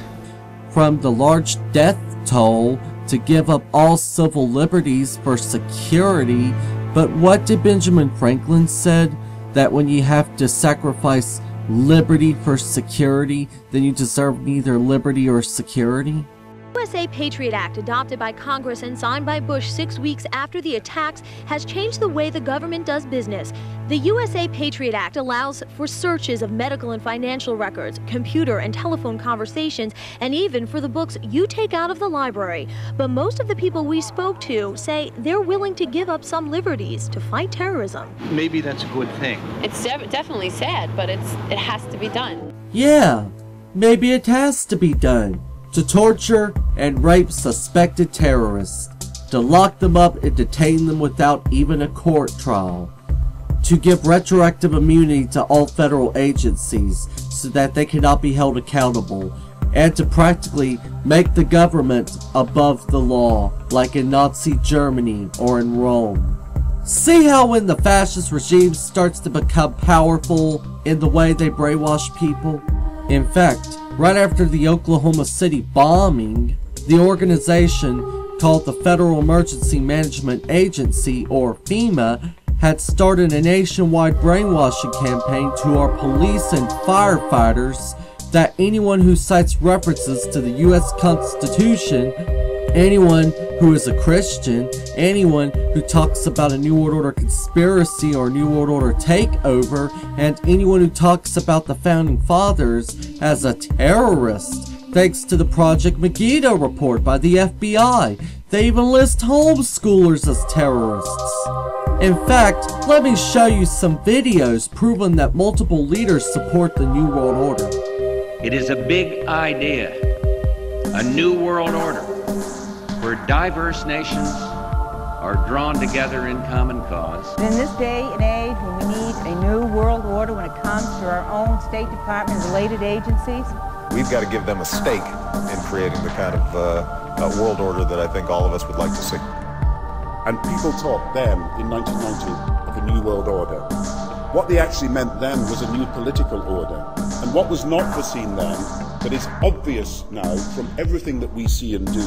From the large death toll to give up all civil liberties for security, but what did Benjamin Franklin said? That when you have to sacrifice liberty for security, then you deserve neither liberty or security? The USA Patriot Act, adopted by Congress and signed by Bush 6 weeks after the attacks, has changed the way the government does business. The USA Patriot Act allows for searches of medical and financial records, computer and telephone conversations, and even for the books you take out of the library. But most of the people we spoke to say they're willing to give up some liberties to fight terrorism. Maybe that's a good thing. It's definitely sad, but it has to be done. Yeah, maybe it has to be done. To torture and rape suspected terrorists, to lock them up and detain them without even a court trial, to give retroactive immunity to all federal agencies so that they cannot be held accountable, and to practically make the government above the law, like in Nazi Germany or in Rome. See how when the fascist regime starts to become powerful in the way they brainwash people? In fact, right after the Oklahoma City bombing, the organization called the Federal Emergency Management Agency, or FEMA, had started a nationwide brainwashing campaign to our police and firefighters that anyone who cites references to the U.S. Constitution, anyone who is a Christian, anyone who talks about a New World Order conspiracy or New World Order takeover, and anyone who talks about the Founding Fathers as a terrorist. Thanks to the Project Megiddo report by the FBI, they even list homeschoolers as terrorists. In fact, let me show you some videos proving that multiple leaders support the New World Order. It is a big idea, a New World Order, where diverse nations are drawn together in common cause. In this day and age when we need a new world order when it comes to our own State Department and related agencies, we've got to give them a stake in creating the kind of world order that I think all of us would like to see. And people talked then, in 1990, of a new world order. What they actually meant then was a new political order. And what was not foreseen then, but is obvious now from everything that we see and do,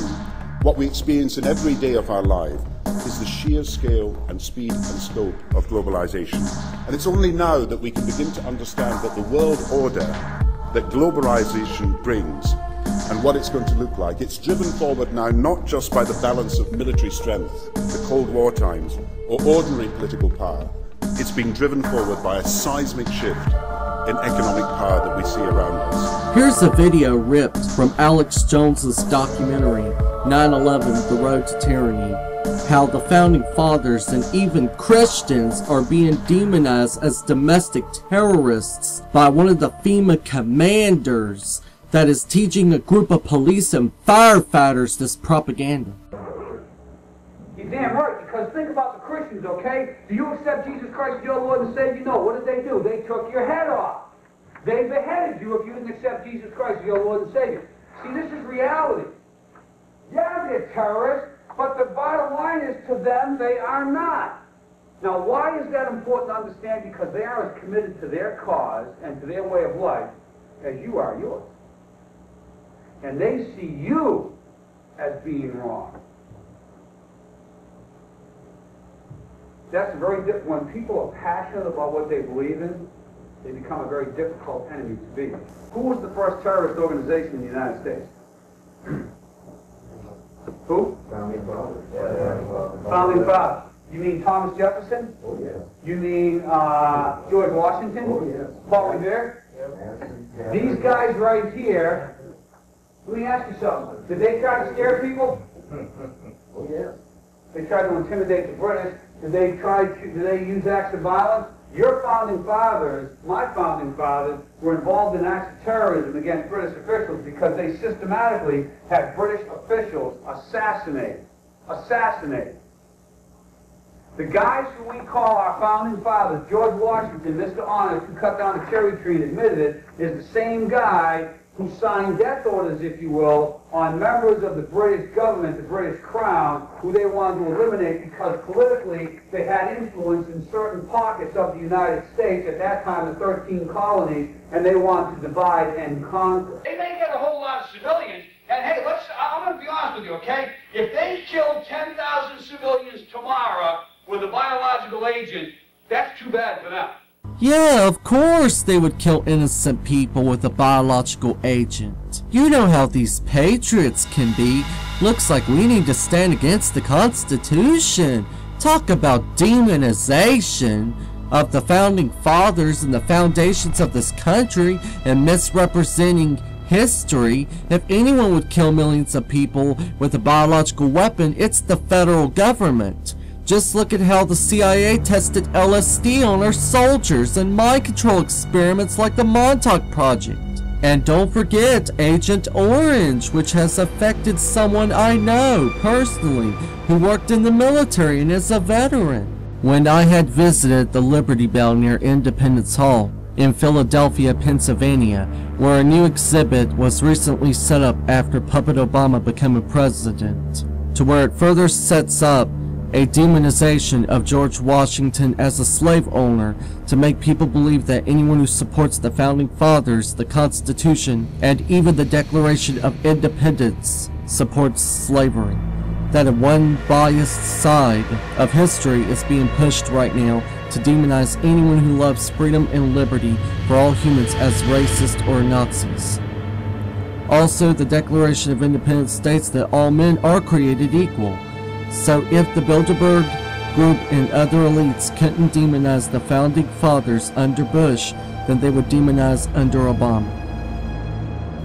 what we experience in every day of our life, is the sheer scale and speed and scope of globalization. And it's only now that we can begin to understand that the world order that globalization brings and what it's going to look like, it's driven forward now not just by the balance of military strength, the Cold War times, or ordinary political power. It's being driven forward by a seismic shift in economic power that we see around us. Here's a video ripped from Alex Jones's documentary, 9/11: The Road to Tyranny, how the Founding Fathers and even Christians are being demonized as domestic terrorists by one of the FEMA commanders that is teaching a group of police and firefighters this propaganda. You're damn right, because think about the Christians, okay? Do you accept Jesus Christ as your Lord and Savior? No. What did they do? They took your head off. They beheaded you if you didn't accept Jesus Christ as your Lord and Savior. See, this is reality. Yeah, they're terrorists, but the bottom line is to them, they are not. Now, why is that important to understand? Because they are as committed to their cause and to their way of life as you are yours. And they see you as being wrong. that's a very difficult, when people are passionate about what they believe in, they become a very difficult enemy to beat. Who was the first terrorist organization in the United States? Who? Founding Fathers. Founding Fathers. You mean Thomas Jefferson? Oh, yes. You mean George Washington? Oh, yes. Paul Revere? Yeah. These guys right here, let me ask you something. Did they try to scare people? Oh, yes. They tried to intimidate the British. Did they use acts of violence? Your founding fathers, my founding fathers, were involved in acts of terrorism against British officials because they systematically had British officials assassinated. The guys who we call our founding fathers, George Washington, Mr. Honest, who cut down a cherry tree and admitted it, is the same guy who signed death orders, if you will, on members of the British government, the British Crown, who they wanted to eliminate because politically they had influence in certain pockets of the United States, at that time the 13 colonies, and they wanted to divide and conquer. They may get a whole lot of civilians, and hey, I'm going to be honest with you, okay? If they killed 10,000 civilians tomorrow with a biological agent, that's too bad for them. Yeah, of course they would kill innocent people with a biological agent. You know how these patriots can be. Looks like we need to stand against the Constitution. Talk about demonization of the founding fathers and the foundations of this country and misrepresenting history. If anyone would kill millions of people with a biological weapon, it's the federal government. Just look at how the CIA tested LSD on our soldiers and mind control experiments like the Montauk Project. And don't forget Agent Orange, which has affected someone I know personally who worked in the military and is a veteran. When I had visited the Liberty Bell near Independence Hall in Philadelphia, Pennsylvania, where a new exhibit was recently set up after Puppet Obama became president, to where it further sets up a demonization of George Washington as a slave owner to make people believe that anyone who supports the Founding Fathers, the Constitution, and even the Declaration of Independence supports slavery. That one biased side of history is being pushed right now to demonize anyone who loves freedom and liberty for all humans as racist or Nazis. Also, the Declaration of Independence states that all men are created equal. So if the Bilderberg group and other elites couldn't demonize the founding fathers under Bush, then they would demonize under Obama.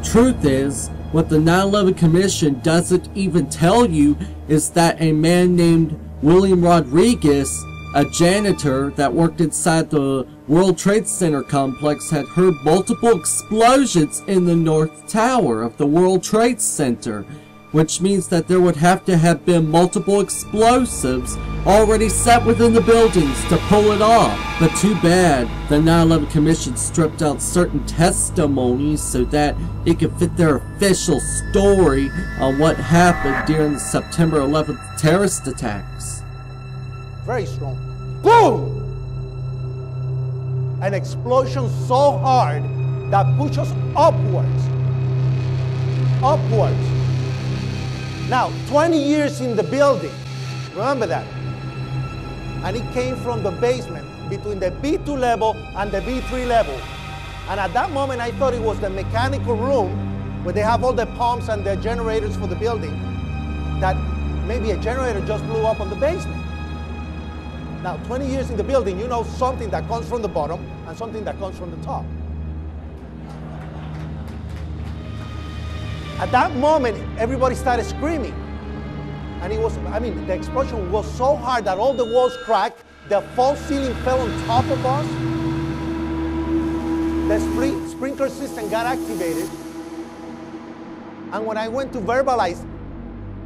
Truth is, what the 9/11 Commission doesn't even tell you is that a man named William Rodriguez, a janitor that worked inside the World Trade Center complex, had heard multiple explosions in the North Tower of the World Trade Center, which means that there would have to have been multiple explosives already set within the buildings to pull it off. But too bad the 9/11 Commission stripped out certain testimonies so that it could fit their official story on what happened during the September 11th terrorist attacks. Very strong. Boom! An explosion so hard that pushed us upwards. Upwards. Now, 20 years in the building, remember that. And it came from the basement between the B2 level and the B3 level. And at that moment, I thought it was the mechanical room where they have all the pumps and the generators for the building, that maybe a generator just blew up on the basement. Now, 20 years in the building, you know something that comes from the bottom and something that comes from the top. At that moment, everybody started screaming. And it was, the explosion was so hard that all the walls cracked, the false ceiling fell on top of us, the sprinkler system got activated, and when I went to verbalize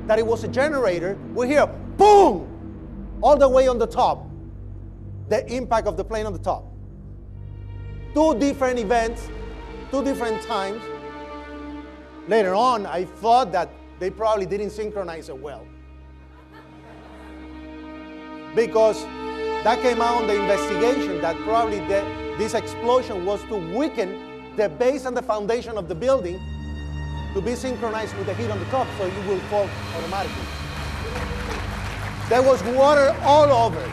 that it was a generator, we hear, boom, all the way on the top, the impact of the plane on the top. 2 different events, 2 different times. Later on, I thought that they probably didn't synchronize it well. Because that came out in the investigation that probably this explosion was to weaken the base and the foundation of the building to be synchronized with the heat on the top, so you will fall automatically. There was water all over.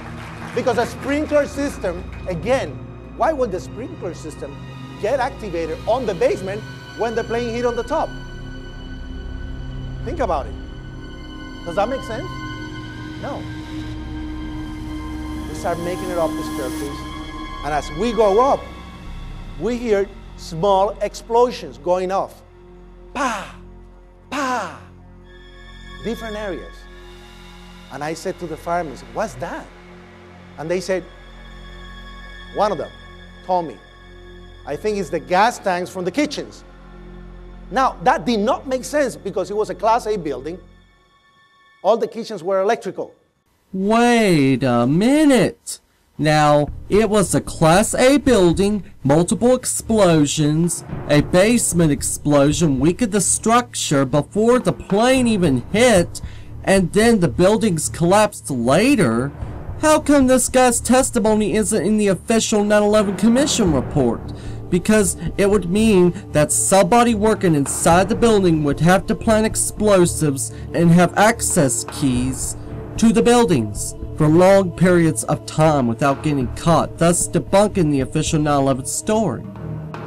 Because a sprinkler system, again, why would the sprinkler system get activated on the basement when the plane hit on the top? Think about it. Does that make sense? No. We start making it up the staircase, and as we go up, we hear small explosions going off. Pa, pa, different areas. And I said to the firemen, what's that? And they said, one of them told me, I think it's the gas tanks from the kitchens. Now, that did not make sense because it was a Class A building. All the kitchens were electrical. Wait a minute. Now, it was a Class A building, multiple explosions, a basement explosion weakened the structure before the plane even hit, and then the buildings collapsed later. How come this guy's testimony isn't in the official 9/11 Commission report? Because it would mean that somebody working inside the building would have to plant explosives and have access keys to the buildings for long periods of time without getting caught, thus debunking the official 9/11 story.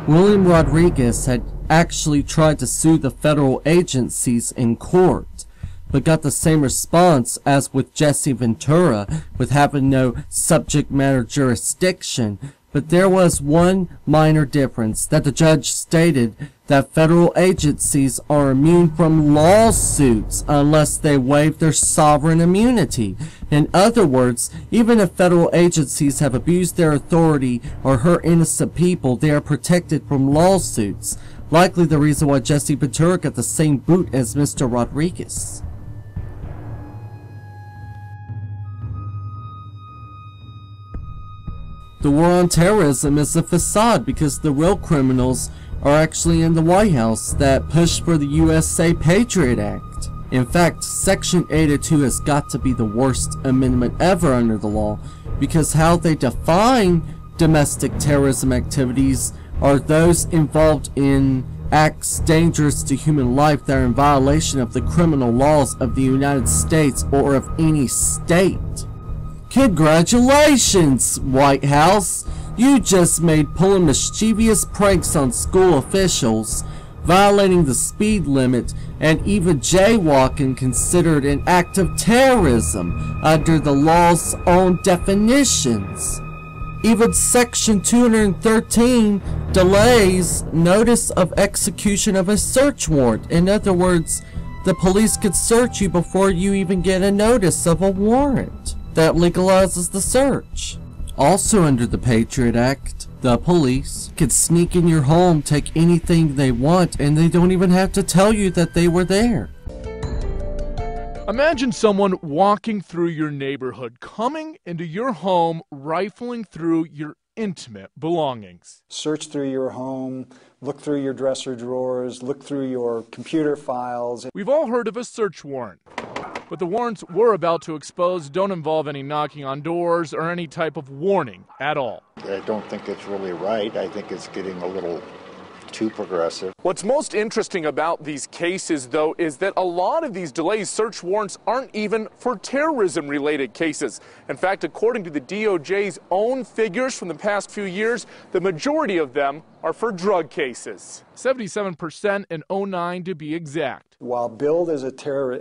William Rodriguez had actually tried to sue the federal agencies in court, but got the same response as with Jesse Ventura, with having no subject matter jurisdiction. But there was one minor difference, that the judge stated that federal agencies are immune from lawsuits unless they waive their sovereign immunity. In other words, even if federal agencies have abused their authority or hurt innocent people, they are protected from lawsuits. Likely the reason why Jesse Ventura got the same boot as Mr. Rodriguez. The war on terrorism is a facade because the real criminals are actually in the White House that pushed for the USA Patriot Act. In fact, Section 802 has got to be the worst amendment ever under the law because how they define domestic terrorism activities are those involved in acts dangerous to human life that are in violation of the criminal laws of the United States or of any state. Congratulations, White House! You just made pulling mischievous pranks on school officials, violating the speed limit, and even jaywalking considered an act of terrorism under the law's own definitions. Even Section 213 delays notice of execution of a search warrant. In other words, the police could search you before you even get a notice of a warrant that legalizes the search. Also under the Patriot Act, the police could sneak in your home, take anything they want, and they don't even have to tell you that they were there. Imagine someone walking through your neighborhood, coming into your home, rifling through your intimate belongings. Search through your home, look through your dresser drawers, look through your computer files. We've all heard of a search warrant. But the warrants we're about to expose don't involve any knocking on doors or any type of warning at all. I don't think it's really right. I think it's getting a little too progressive. What's most interesting about these cases, though, is that a lot of these delayed search warrants aren't even for terrorism-related cases. In fact, according to the DOJ's own figures from the past few years, the majority of them are for drug cases. 77% in 2009 to be exact. While billed as a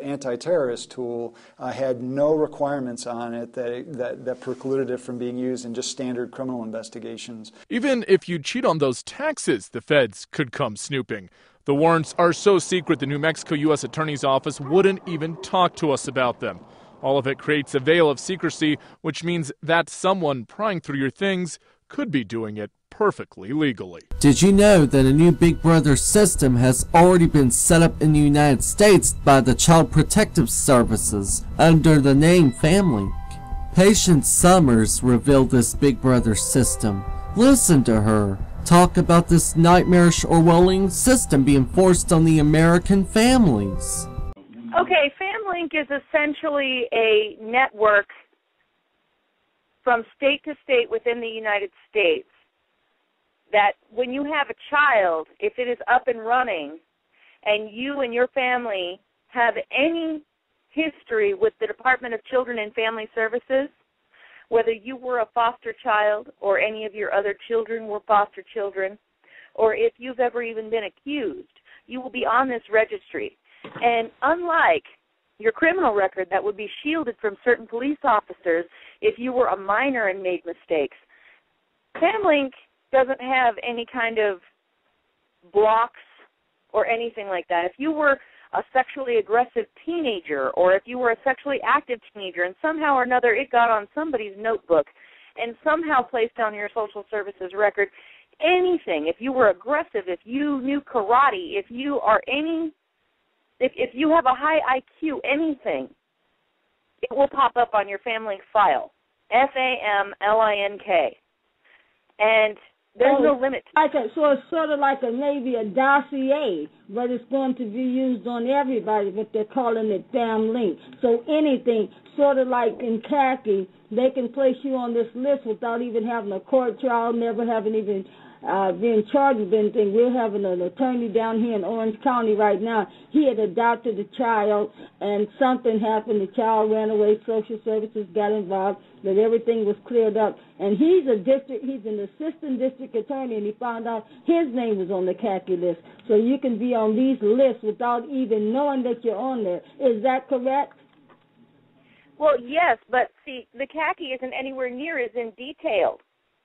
anti-terrorist tool, had no requirements on it that precluded it from being used in just standard criminal investigations. Even if you cheat on those taxes, the feds could come snooping. The warrants are so secret the New Mexico U.S. Attorney's Office wouldn't even talk to us about them. All of it creates a veil of secrecy, which means that someone prying through your things could be doing it perfectly legally. Did you know that a new Big Brother system has already been set up in the United States by the Child Protective Services under the name Family? Patience Summers revealed this Big Brother system. Listen to her talk about this nightmarish Orwellian system being forced on the American families. Okay, FamLink is essentially a network from state to state within the United States that when you have a child, if it is up and running and you and your family have any history with the Department of Children and Family Services, whether you were a foster child or any of your other children were foster children, or if you've ever even been accused, you will be on this registry. And unlike your criminal record that would be shielded from certain police officers if you were a minor and made mistakes, FamLink doesn't have any kind of blocks or anything like that. If you were a sexually aggressive teenager, or if you were a sexually active teenager and somehow or another it got on somebody's notebook and somehow placed on your social services record, anything, if you were aggressive, if you knew karate, if you are if you have a high IQ, anything, it will pop up on your FamLink file, FAMLINK. And there's no limit. So it's sort of like maybe a dossier, but it's going to be used on everybody, but they're calling it FamLink. So anything, sort of like in khaki, they can place you on this list without even having a court trial, never having even being charged with anything. We're having an attorney down here in Orange County right now. He had adopted a child, and something happened. The child ran away. Social services got involved, but everything was cleared up. And he's an assistant district attorney, and he found out his name was on the khaki list. So you can be on these lists without even knowing that you're on there. Is that correct? Well, yes, but see, the khaki isn't anywhere near as in detail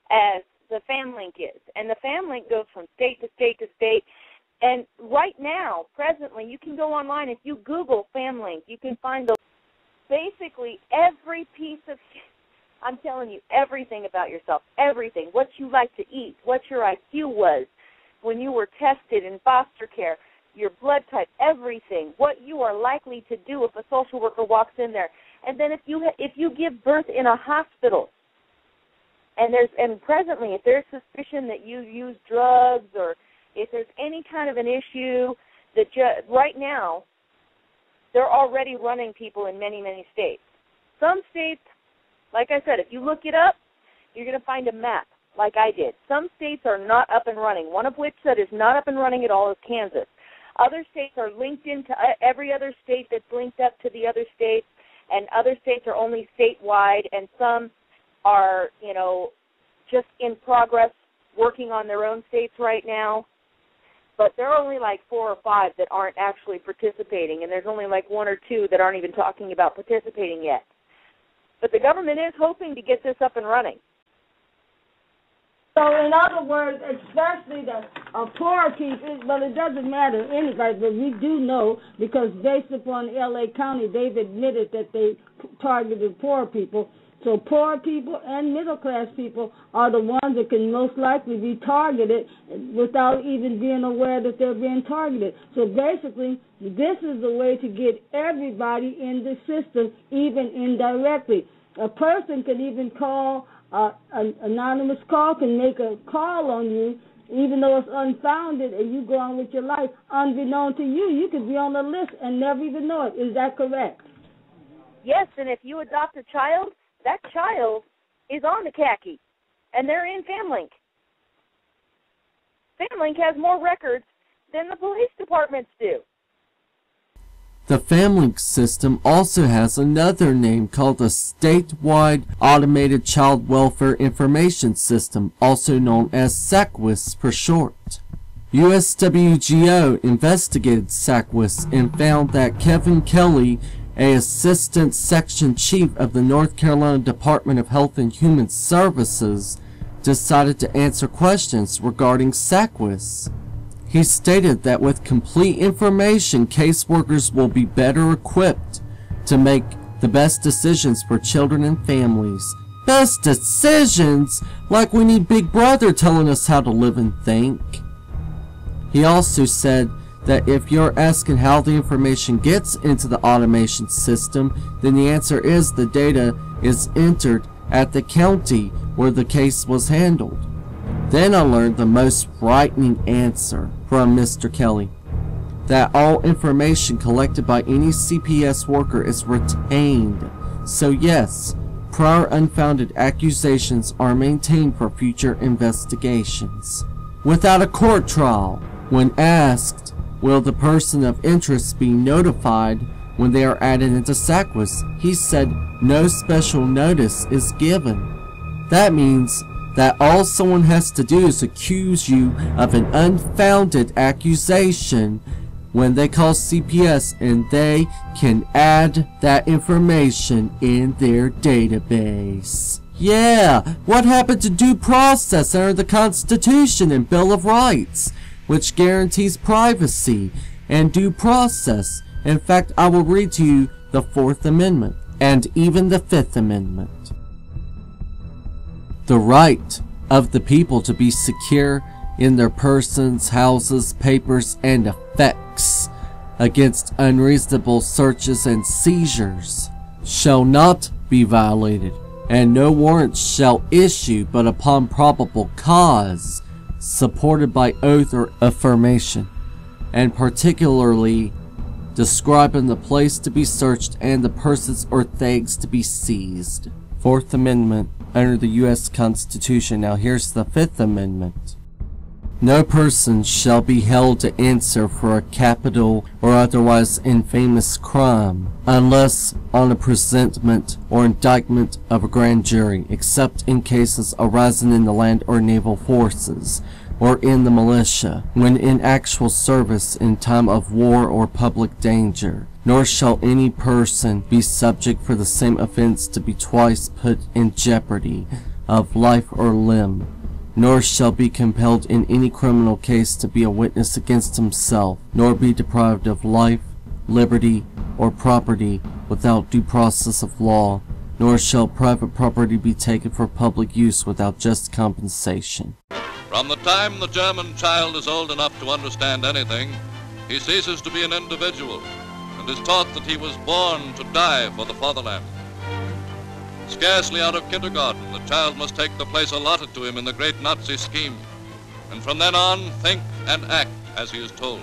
as the FamLink is. And the FamLink goes from state to state to state. And right now, presently, you can go online. If you Google FamLink, you can find basically every piece of, I'm telling you, everything about yourself, everything, what you like to eat, what your IQ was when you were tested in foster care, your blood type, everything, what you are likely to do if a social worker walks in there. And then if you give birth in a hospital, and presently, if there's suspicion that you use drugs or if there's any kind of an issue, that right now, they're already running people in many, many states. Some states, like I said, if you look it up, you're going to find a map, like I did. Some states are not up and running, one of which that is not up and running at all is Kansas. Other states are linked into every other state that's linked up to the other states, and other states are only statewide, and some are, just in progress working on their own states right now. But there are only like 4 or 5 that aren't actually participating, and there's only like 1 or 2 that aren't even talking about participating yet. But the government is hoping to get this up and running. So in other words, especially the poor people, but it doesn't matter anybody, but we do know, because based upon L.A. County, they've admitted that they targeted poor people. So poor people and middle-class people are the ones that can most likely be targeted without even being aware that they're being targeted. So basically, this is the way to get everybody in the system, even indirectly. A person can even call, an anonymous call can make a call on you, even though it's unfounded, and you go on with your life. Unbeknown to you, you could be on the list and never even know it. Is that correct? Yes, and if you adopt a child, that child is on the khaki, and they're in FamLink. FamLink has more records than the police departments do. The FamLink system also has another name called the Statewide Automated Child Welfare Information System, also known as SACWIS for short. USWGO investigated SACWIS and found that Kevin Kelly, an assistant section chief of the North Carolina Department of Health and Human Services, decided to answer questions regarding SACWIS. He stated that with complete information, caseworkers will be better equipped to make the best decisions for children and families. Best decisions? Like we need Big Brother telling us how to live and think. He also said that if you're asking how the information gets into the automation system, then the answer is the data is entered at the county where the case was handled. Then I learned the most frightening answer from Mr. Kelly, that all information collected by any CPS worker is retained. So yes, prior unfounded accusations are maintained for future investigations. Without a court trial, when asked, will the person of interest be notified when they are added into SACWIS. He said no special notice is given. That means that all someone has to do is accuse you of an unfounded accusation when they call CPS, and they can add that information in their database. Yeah, what happened to due process under the Constitution and Bill of Rights, which guarantees privacy and due process? In fact, I will read to you the 4th Amendment and even the 5th Amendment. The right of the people to be secure in their persons, houses, papers, and effects against unreasonable searches and seizures shall not be violated, and no warrant shall issue but upon probable cause, supported by oath or affirmation, and particularly describing the place to be searched and the persons or things to be seized. 4th Amendment under the U.S. Constitution. Now here's the 5th Amendment. No person shall be held to answer for a capital or otherwise infamous crime, unless on a presentment or indictment of a grand jury, except in cases arising in the land or naval forces, or in the militia, when in actual service in time of war or public danger. Nor shall any person be subject for the same offense to be twice put in jeopardy of life or limb, nor shall be compelled in any criminal case to be a witness against himself, nor be deprived of life, liberty, or property without due process of law, nor shall private property be taken for public use without just compensation. From the time the German child is old enough to understand anything, he ceases to be an individual and is taught that he was born to die for the fatherland. Scarcely out of kindergarten, the child must take the place allotted to him in the great Nazi scheme, and from then on think and act as he is told.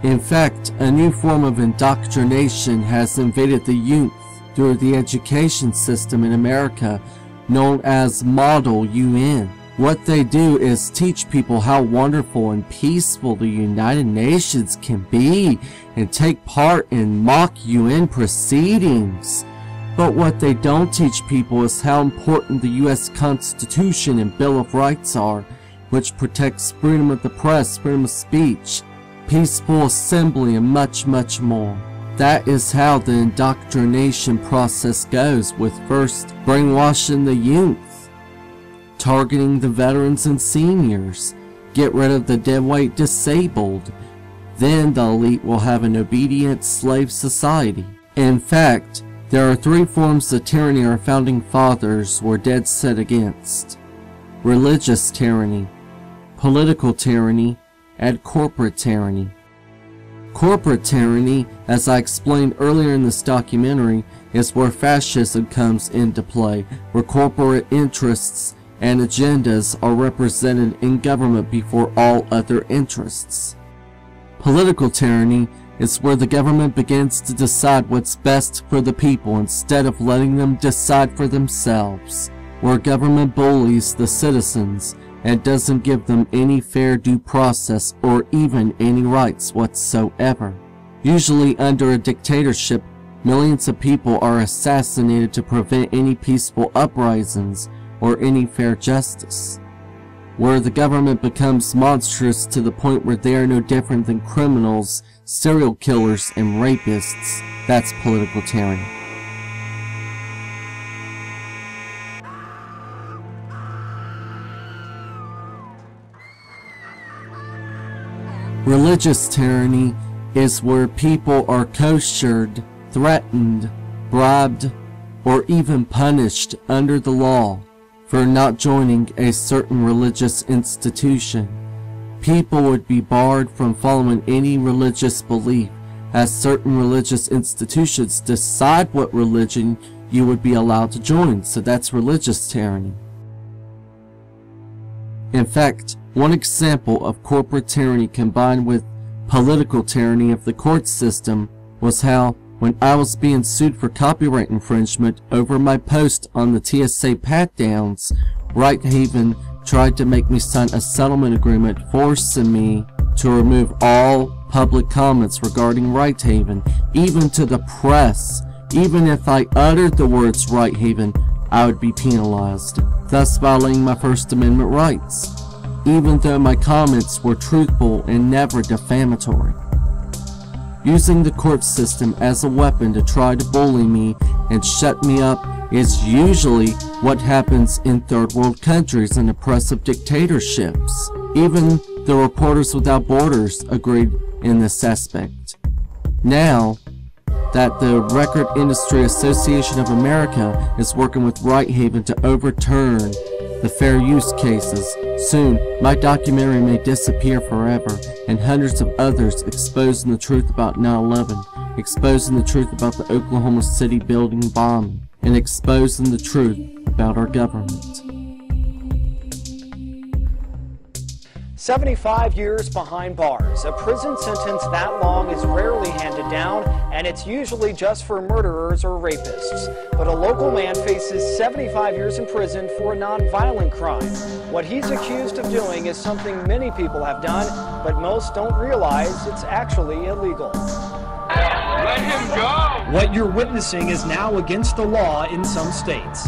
In fact, a new form of indoctrination has invaded the youth through the education system in America, known as Model UN. What they do is teach people how wonderful and peaceful the United Nations can be and take part in mock UN proceedings. But what they don't teach people is how important the U.S. Constitution and Bill of Rights are, which protects freedom of the press, freedom of speech, peaceful assembly, and much, much more. That is how the indoctrination process goes, with first brainwashing the youth, targeting the veterans and seniors, get rid of the deadweight disabled. Then the elite will have an obedient slave society. In fact, there are three forms of tyranny our founding fathers were dead set against: religious tyranny, political tyranny, and corporate tyranny. Corporate tyranny, as I explained earlier in this documentary, is where fascism comes into play, where corporate interests and agendas are represented in government before all other interests. Political tyranny is where the government begins to decide what's best for the people instead of letting them decide for themselves, where government bullies the citizens and doesn't give them any fair due process or even any rights whatsoever. Usually under a dictatorship, millions of people are assassinated to prevent any peaceful uprisings or any fair justice. Where the government becomes monstrous to the point where they are no different than criminals, serial killers, and rapists, that's political tyranny. Religious tyranny is where people are koshered, threatened, bribed, or even punished under the law for not joining a certain religious institution. People would be barred from following any religious belief, as certain religious institutions decide what religion you would be allowed to join, so that's religious tyranny. In fact, one example of corporate tyranny combined with political tyranny of the court system was how, when I was being sued for copyright infringement over my post on the TSA pat-downs, Righthaven tried to make me sign a settlement agreement forcing me to remove all public comments regarding Righthaven, even to the press. Even if I uttered the words Righthaven, I would be penalized, thus violating my First Amendment rights, even though my comments were truthful and never defamatory. Using the court system as a weapon to try to bully me and shut me up is usually what happens in third world countries and oppressive dictatorships. Even the Reporters Without Borders agreed in this aspect. Now that the Record Industry Association of America is working with Righthaven to overturn the fair use cases, soon my documentary may disappear forever, and hundreds of others exposing the truth about 9/11, exposing the truth about the Oklahoma City building bombing, and exposing the truth about our government. 75 years behind bars. A prison sentence that long is rarely handed down, and it's usually just for murderers or rapists. But a local man faces 75 years in prison for a non-violent crime. What he's accused of doing is something many people have done, but most don't realize it's actually illegal. Let him go! What you're witnessing is now against the law in some states.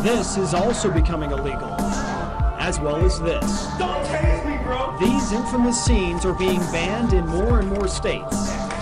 This is also becoming illegal, as well as this. Don't tase me, bro! These infamous scenes are being banned in more and more states.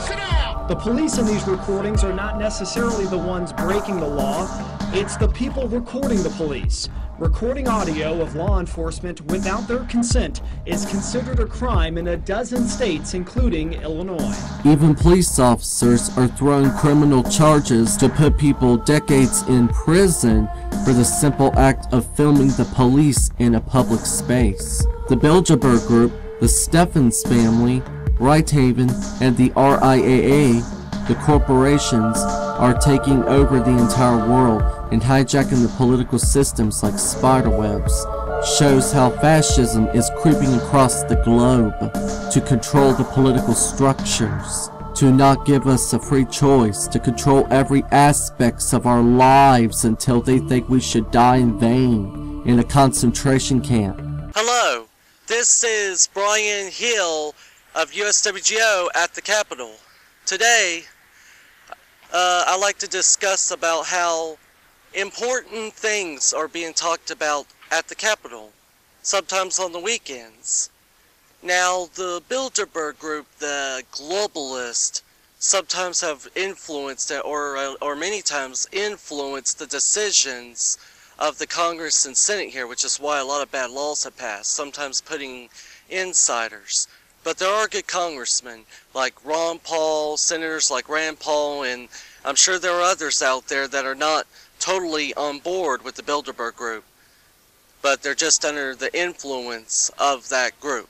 Sit down! The police in these recordings are not necessarily the ones breaking the law, it's the people recording the police. Recording audio of law enforcement without their consent is considered a crime in a dozen states, including Illinois. Even police officers are throwing criminal charges to put people decades in prison for the simple act of filming the police in a public space. The Bilderberg Group, the Steffens family, Righthaven, and the RIAA, the corporations, are taking over the entire world and hijacking the political systems like spiderwebs. Shows how fascism is creeping across the globe to control the political structures, to not give us a free choice, to control every aspect of our lives until they think we should die in vain in a concentration camp. Hello, this is Brian Hill of USWGO at the Capitol. Today, I'd like to discuss about how important things are being talked about at the Capitol, sometimes on the weekends. Now, the Bilderberg Group, the globalists, sometimes have influenced or many times influenced the decisions of the Congress and Senate here, which is why a lot of bad laws have passed, sometimes putting insiders. But there are good congressmen like Ron Paul, senators like Rand Paul, and I'm sure there are others out there that are not totally on board with the Bilderberg Group, but they're just under the influence of that group.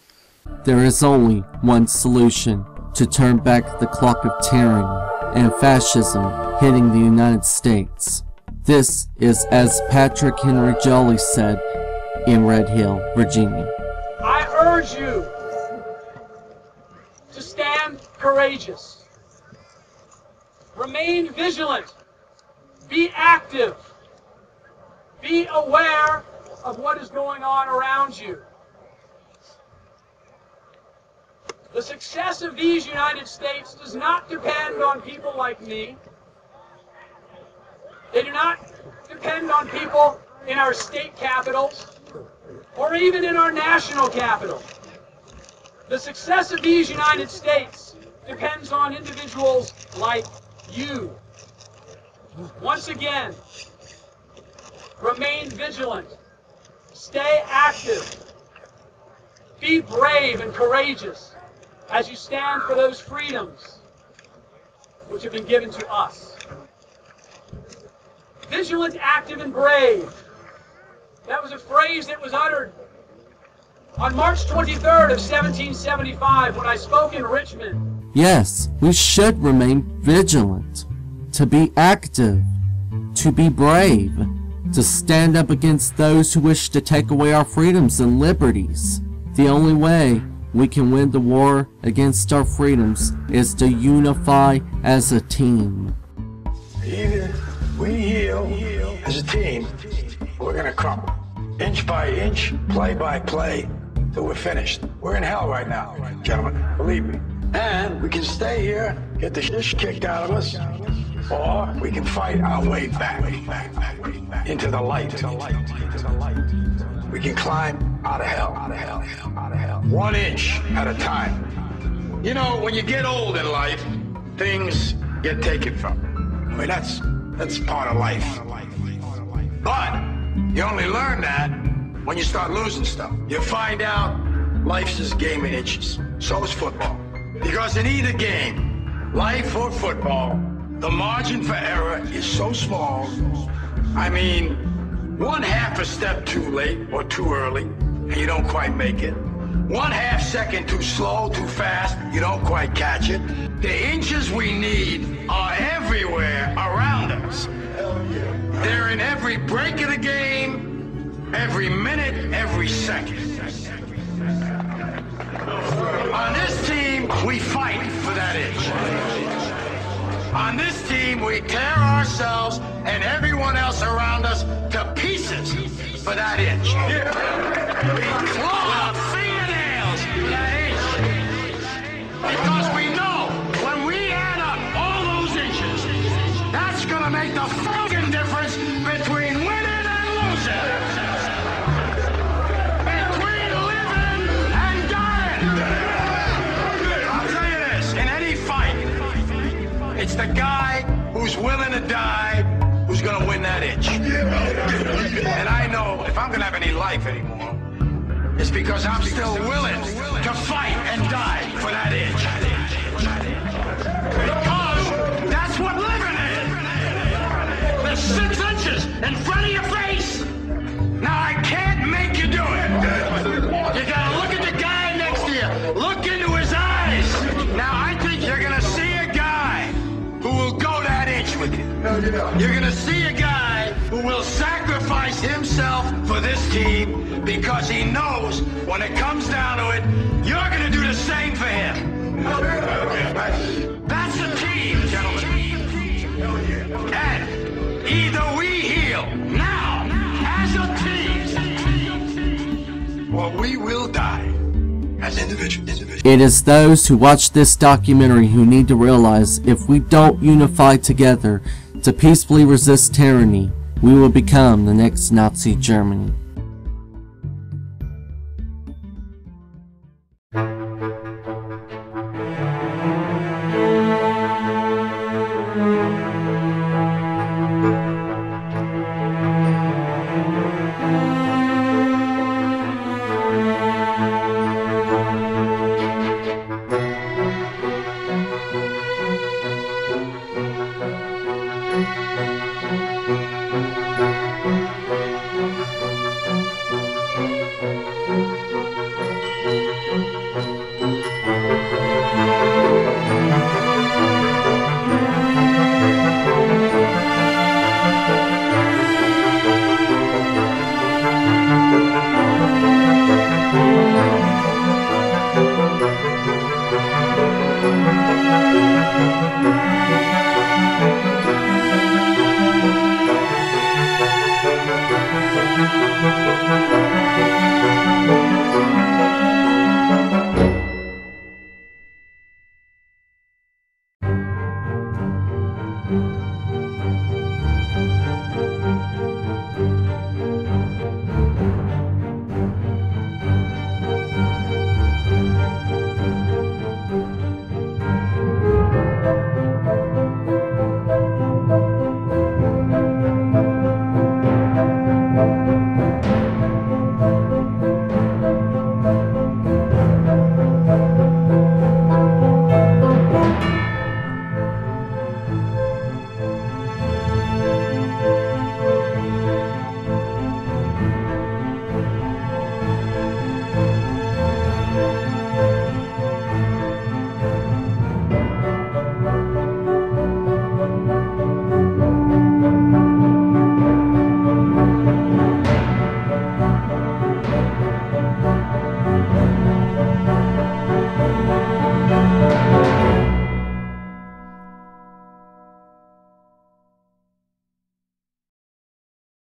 There is only one solution: to turn back the clock of tyranny and fascism hitting the United States. This is as Patrick Henry Jolly said in Red Hill, Virginia. I urge you to stand courageous. Remain vigilant. Be active. Be aware of what is going on around you. The success of these United States does not depend on people like me. They do not depend on people in our state capitals or even in our national capital. The success of these United States depends on individuals like you. Once again, remain vigilant, stay active, be brave and courageous as you stand for those freedoms which have been given to us. Vigilant, active, and brave. That was a phrase that was uttered on March 23rd of 1775 when I spoke in Richmond. Yes, we should remain vigilant, to be active, to be brave, to stand up against those who wish to take away our freedoms and liberties. The only way we can win the war against our freedoms is to unify as a team. Either we heal as a team, we're going to crumble. Inch by inch, play by play, till we're finished. We're in hell right now, gentlemen, believe me. And we can stay here, get the shit kicked out of us, or we can fight our way back into the light. We can climb out of hell. 1 inch at a time. You know, when you get old in life, things get taken from you. I mean, that's part of life. But you only learn that when you start losing stuff. You find out life's this game of inches. So is football. Because in either game, life or football, the margin for error is so small. I mean, 1/2 a step too late or too early, and you don't quite make it. 1/2 second too slow, too fast, you don't quite catch it. The inches we need are everywhere around us. They're in every break of the game, every minute, every second. On this team, we fight for that inch. On this team, we tear ourselves and everyone else around us to pieces for that inch. We claw out fingernails for that inch. Because we know when we add up all those inches, that's gonna make the fucking difference between winning and losing. Between living and dying. I'll tell you this, in any fight, it's the guy who's willing to die who's gonna win that inch. And I know if I'm gonna have any life anymore, it's because I'm still willing to fight and die for that inch. Because that's what living is. There's 6 inches in front of your face. Now I can't make you do it. You gotta look at the guy next to you. Look into his eyes. Now I think you're gonna see a guy who will go that inch with you. You're gonna see a guy who will sacrifice himself for this team because he knows when it comes down to it, you're gonna do the same for him. That's the team, gentlemen. And either we heal now as a team, or we will die as individuals. It is those who watch this documentary who need to realize if we don't unify together to peacefully resist tyranny, we will become the next Nazi Germany.